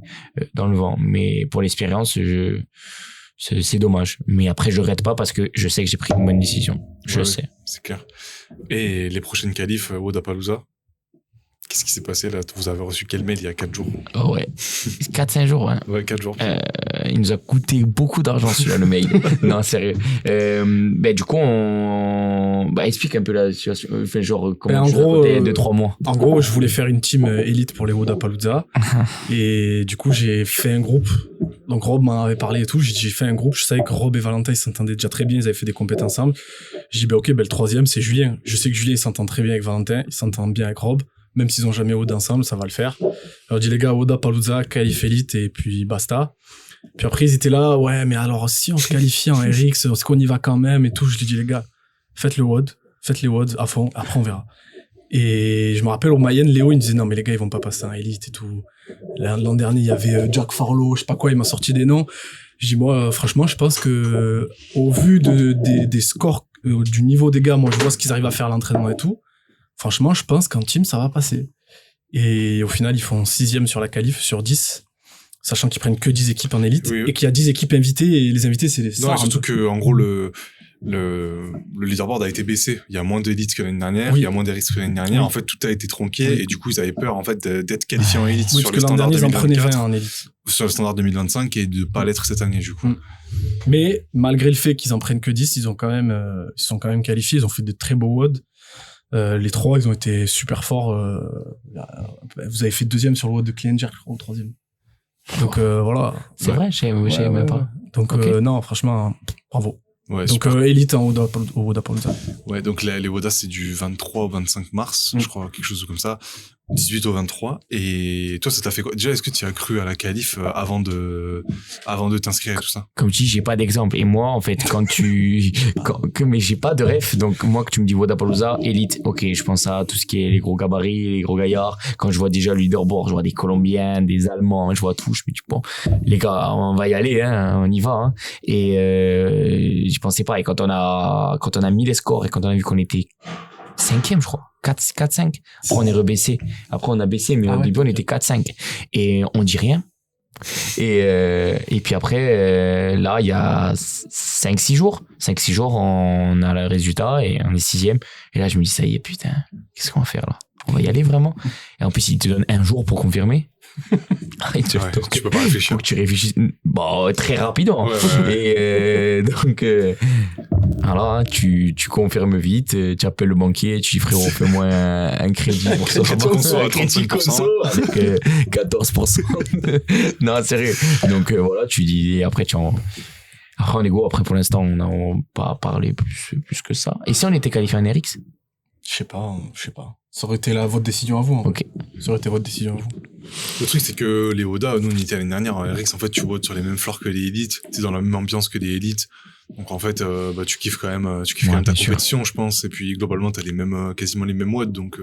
dans le vent. Mais pour l'expérience, c'est dommage. Mais après, je regrette pas parce que je sais que j'ai pris une bonne décision. Je le sais. C'est clair. Et les prochaines qualifs, Wodapalooza, qu'est-ce qui s'est passé là? Vous avez reçu quel mail il y a 4 jours? Oh ouais. 4-5 jours, hein. Ouais, 4 jours. Il nous a coûté beaucoup d'argent celui-là, le mail. Non, sérieux. Du coup, explique un peu la situation. Enfin, genre, comment tu as 2-3 mois. En gros, je voulais faire une team élite pour les Wodapalooza. Et du coup, j'ai fait un groupe. Donc Rob m'en avait parlé et tout. J'ai fait un groupe. Je savais que Rob et Valentin, ils s'entendaient déjà très bien. Ils avaient fait des compétitions ensemble. J'ai dit, le 3e, c'est Julien. Je sais que Julien, il s'entend très bien avec Valentin. Il s'entend bien avec Rob. Même s'ils ont jamais WOD ensemble, ça va le faire. Alors, je dis, les gars, Wodapalooza, qualif élite et puis basta. Puis après, ils étaient là, ouais, mais alors, si on se qualifie en RX, est-ce qu'on y va quand même et tout? Je lui dis, les gars, faites les WOD à fond. Après, on verra. Et je me rappelle, au Mayenne, Léo, il me disait, non, mais les gars, ils vont pas passer en élite et tout. L'an dernier, il y avait Jack Farlow, je sais pas quoi, il m'a sorti des noms. Je dis, moi, franchement, je pense que, au vu des scores, du niveau des gars, moi, je vois ce qu'ils arrivent à faire à l'entraînement et tout. Franchement, je pense qu'en team, ça va passer. Et au final, ils font 6e sur la qualif sur 10, sachant qu'ils prennent que 10 équipes en élite, et qu'il y a 10 équipes invitées, et les invités, c'est les stars. Non, surtout que, en gros, le leaderboard a été baissé. Il y a moins d'élites que l'année dernière, Oui. il y a moins d'élites que l'année dernière. Oui. En fait, tout a été tronqué Oui. et du coup, ils avaient peur en fait d'être qualifiés en élite Oui, sur parce le que l'an standard dernier, ils en prenaient 2024, 20 en élite. sur le standard 2025 et de pas l'être cette année du coup. Mais malgré le fait qu'ils en prennent que 10, ils sont quand même qualifiés. Ils ont fait de très beaux WOD. Les trois, ils ont été super forts. Vous avez fait deuxième sur le WOD de Cleanger, je crois, ou troisième. Donc voilà. C'est vrai, je savais même pas. Donc Ok. non, franchement, bravo. Ouais, Donc super. élite au WOD Appaloosa. Ouais, donc les WODA, c'est du 23 au 25 mars, je crois, quelque chose comme ça. 18 au 23. Et toi, ça t'a fait quoi? Déjà, est-ce que tu as cru à la qualif avant de t'inscrire et tout ça? Comme tu dis, j'ai pas d'exemple. Et moi, en fait, mais j'ai pas de ref. Donc, moi, que tu me dis Wodapalooza, élite. Ok, je pense à tout ce qui est les gros gabarits, les gros gaillards. Quand je vois déjà le leaderboard, je vois des Colombiens, des Allemands, je vois tout. Je me dis, bon, les gars, on va y aller, hein, on y va, hein. Et, je pensais pas. Et quand on a mis les scores et quand on a vu qu'on était 5e, je crois. 4-5. Après, on est rebaissé. Après, on a baissé, mais au début, on était 4-5. Et on dit rien. Et puis après, là, il y a 5-6 jours. 5-6 jours, on a le résultat et on est 6e. Et là, je me dis, ça y est, putain, qu'est-ce qu'on va faire là? On va y aller vraiment? Et en plus, il te donne un jour pour confirmer. Donc, tu peux pas réfléchir. Faut que tu réfléchisses très rapidement. Ouais. Et donc, alors, tu confirmes vite, tu appelles le banquier, tu dis frérot, fais-moi un crédit pour ça. Crédit conso à Un crédit 35%. conso avec 14%. Non, sérieux. Donc voilà, tu dis, et après après on est go, après pour l'instant on n'a pas parlé plus que ça. Et si on était qualifié en RX? Je sais pas. Ça aurait été votre décision à vous. En fait. Ok. Ça aurait été votre décision à vous. Le truc, c'est que les WODA, nous, on était l'année dernière en RX, en fait, tu votes sur les mêmes floors que les élites, t'es dans la même ambiance que les élites. Donc, en fait, tu kiffes quand même, ta bien sûr. compétition, je pense. Et puis, globalement, t'as quasiment les mêmes modes, donc,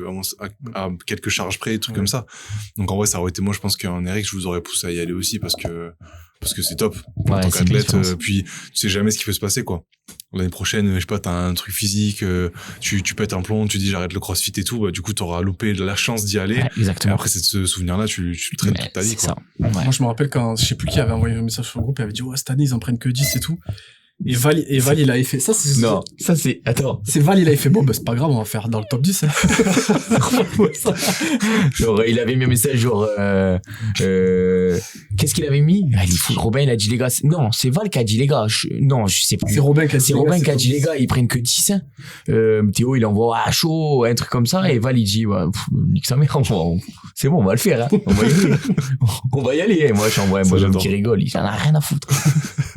à quelques charges près, des trucs comme ça. Donc, en vrai, ça aurait été, moi, je pense qu'en RX, je vous aurais poussé à y aller aussi parce que c'est top. En Ouais, tant c'est une qu'athlète, différence. puis, tu sais jamais ce qui peut se passer, quoi. L'année prochaine, je sais pas, t'as un truc physique, tu pètes un plomb, tu dis j'arrête le crossfit et tout, bah, du coup, t'auras loupé la chance d'y aller. Ouais, Et exactement. après, ce souvenir-là, tu le traînes toute ta vie, C'est quoi. ça. Ouais. Moi, je me rappelle quand, je sais plus qui avait envoyé un message sur le groupe, il avait dit, ouais, cette année, ils en prennent que 10 et tout. Et Val, il avait fait, ça, c'est, Non, ça c'est, attends. c'est Val, il avait fait, bon, bah, c'est pas grave, on va faire dans le top 10, hein. Genre, il avait mis un message genre, qu'est-ce qu'il avait mis? Ah, il fout, Robin, il a dit les gars, non, c'est Val qui a dit les gars, non, je sais plus. C'est Robin qui a dit, C'est les gars, Robin qui a top dit les 10. gars, ils prennent que 10, hein. Théo, il envoie à chaud, un truc comme ça, et Val, il dit, ouais, nique sa mère, c'est bon, on va le faire, hein. On va y aller. On va y aller. Et moi, j'envoie un Ça, bonhomme j'adore. qui rigole, il en a rien à foutre.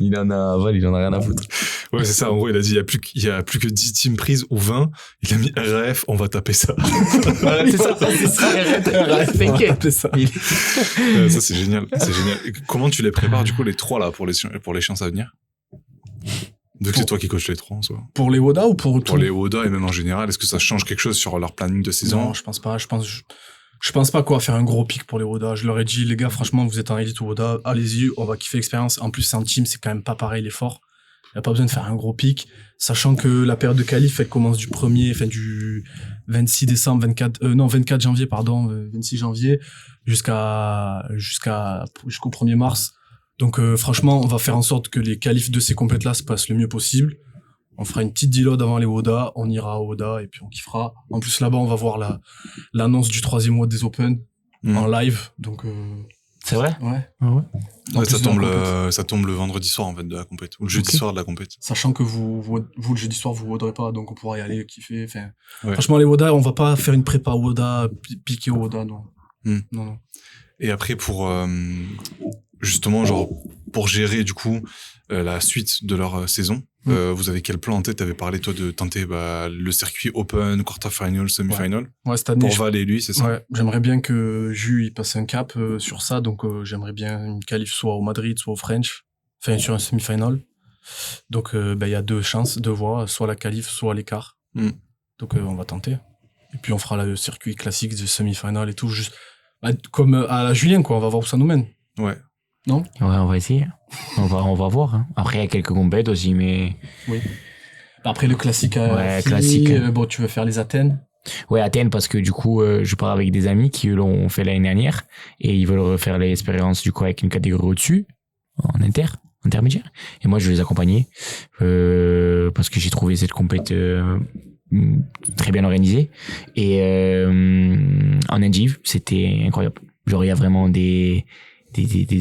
Val, il en a rien à foutre. Ouais, c'est ça. En gros, il a dit, il y a plus que 10 teams prises ou 20. Il a mis RF, on va taper ça. Voilà, c'est ça, t'inquiète. C'est ça. Ça, c'est génial. C'est génial. Et comment tu les prépares, du coup, les trois, là, pour les chances à venir? Vu que c'est toi qui coaches les trois, en soi. Pour les WODA ou pour Pour les WODA et même en général, est-ce que ça change quelque chose sur leur planning de saison? Non, je pense pas. Je pense pas quoi faire un gros pic pour les WODA. Je leur ai dit, les gars, franchement, vous êtes en élite ou WODA, allez-y, on va kiffer l'expérience. En plus, c'est un team, c'est quand même pas pareil l'effort. Il y a pas besoin de faire un gros pic, sachant que la période de qualif, elle commence du 26 décembre, 24 janvier, 26 janvier, jusqu'au 1er mars. Donc, franchement, on va faire en sorte que les qualifs de ces compètes-là se passent le mieux possible. On fera une petite deload avant les WODA, on ira au WODA et puis on kiffera. En plus, là-bas, on va voir l'annonce du 3e mois des Open en live. Donc, C'est vrai? ouais. Ouais. En Ouais, plus de la compète. ça tombe le vendredi soir, en fait, de la compète. Ou le jeudi Ok. soir de la compète. Sachant que vous, le jeudi soir, vous voudrez pas, donc on pourra y aller, kiffer. Enfin, Ouais. franchement, les WODA, on va pas faire une prépa WODA, piquer au WODA, non. Non. Et après, justement, genre, pour gérer, du coup, la suite de leur saison, vous avez quel plan en tête? T'avais parlé, toi, de tenter, le circuit open, quarterfinal, semi-final. Ouais, cette année, Pour Val et lui, c'est ça? ouais, j'aimerais bien que Jus, il passe un cap sur ça, donc j'aimerais bien une qualif soit au Madrid, soit au French, enfin, sur un semi-final. Donc, il y a deux voies, soit la qualif, soit l'écart. Donc, on va tenter. Et puis, on fera le circuit classique du semi-final et tout, juste comme à la Julien, quoi, on va voir où ça nous mène. Ouais. Ouais, on va essayer. On va voir. Hein. Après, il y a quelques compètes aussi, mais. Oui. Après, le classique Ouais, fini, classique. bon, tu veux faire les Athènes? Ouais, Athènes, parce que du coup, je pars avec des amis qui l'ont fait l'année dernière et ils veulent refaire l'expérience du coup avec une catégorie au-dessus, en inter. intermédiaire. Et moi, je les accompagnais parce que j'ai trouvé cette compétition très bien organisée. Et en Indiv, c'était incroyable. Genre, il y a vraiment des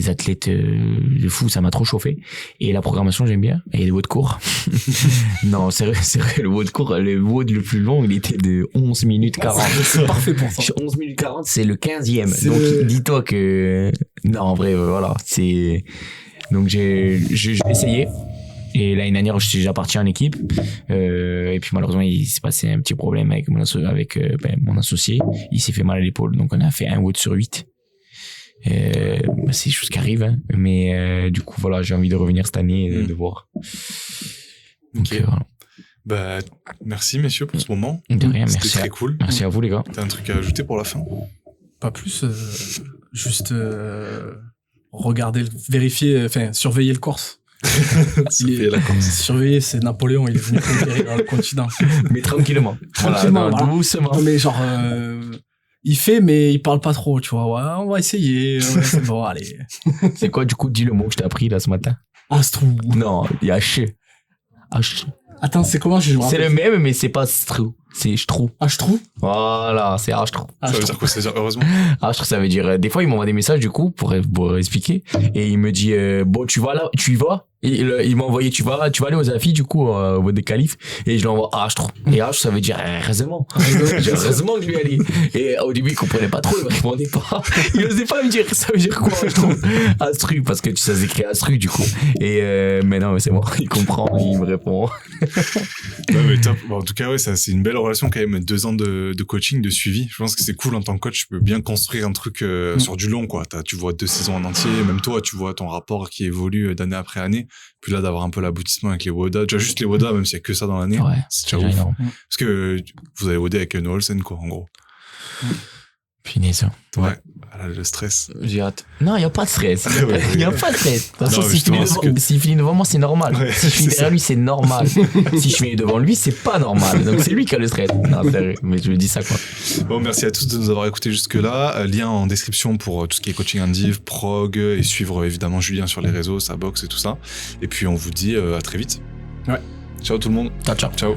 athlètes de fou, ça m'a trop chauffé. Et la programmation, j'aime bien. Et les WOD courts. Non, c'est vrai, le WOD court, le WOD le plus long, il était de 11 minutes 40. C'est parfait pour ça. 11 minutes 40, c'est le 15e. Donc, dis-toi que... Non, en vrai, voilà, c'est... Donc, j'ai essayé. Et l'année dernière, je suis déjà parti en équipe. Et puis, malheureusement, il s'est passé un petit problème avec mon associé. Il s'est fait mal à l'épaule. Donc, on a fait un WOD sur 8. C'est des choses qui arrivent, hein. Mais du coup, voilà, j'ai envie de revenir cette année et de voir. Donc, Ok. voilà. Bah, merci, messieurs, pour ce moment. De rien, C'était merci très cool. Merci à vous, les gars. T'as un truc à ajouter pour la fin? Pas plus, juste regarder, vérifier, enfin surveiller le Corse. Surveiller la Corse. Surveiller, c'est Napoléon, il est venu conquérir le continent. Mais tranquillement. Tranquillement, Voilà, voilà. doucement. Non, mais genre, il fait, mais il parle pas trop, tu vois. Ouais, on va essayer. Ouais, c'est bon, allez. C'est quoi, du coup, dis le mot que je t'ai appris là ce matin? Astrou. Non, il y a H. H. Attends, c'est comment je me C'est rappelle le même, mais c'est pas Strou. C'est Strou. Astrou. Voilà, c'est H. Ça veut dire quoi? Ça veut dire heureusement? H, ça veut dire, des fois, il m'envoie des messages, du coup, pour expliquer. Et il me dit, bon, tu vas là, tu y vas? Et il m'a envoyé, tu vas aller aux affiches, du coup, au bout des qualifs. Et je l'envoie H. Et H, ça veut dire, heureusement. Heureusement que je vais aller. Et au début, il comprenait pas trop, il me répondait pas. Il osait pas me dire, ça veut dire quoi, je trouve. Astru, parce que ça s'écrit Astru, du coup. Et, mais non, mais c'est bon, il comprend, il me répond. Ouais, mais top. Bon, en tout cas, ouais, ça, c'est une belle relation quand même. 2 ans de coaching, de suivi. Je pense que c'est cool en tant que coach. Tu peux bien construire un truc sur du long, quoi. Tu vois 2 saisons en entier. Même toi, tu vois ton rapport qui évolue d'année après année. Puis là, d'avoir un peu l'aboutissement avec les WODA. Tu vois, juste les WODA, même s'il y a que ça dans l'année. Ouais. C'est déjà ouf. Parce que vous avez WODA avec Noah Olsen, quoi, en gros. Punaise. Ouais. Ah, le stress. J'ai hâte. Non, il n'y a pas de stress. Ouais. Il n'y a pas de stress. De toute façon, Non, mais s'il finit devant moi, c'est normal. Ouais, Si je finis c'est derrière lui, c'est normal. Si je finis devant lui, c'est pas normal. Donc c'est lui qui a le stress. Non, sérieux. Mais je me dis ça, quoi. Bon, merci à tous de nous avoir écoutés jusque-là. Lien en description pour tout ce qui est coaching Indiv, prog, et suivre évidemment Julien sur les réseaux, sa box et tout ça. Et puis on vous dit à très vite. Ouais. Ciao tout le monde. Ciao, ciao. Ciao.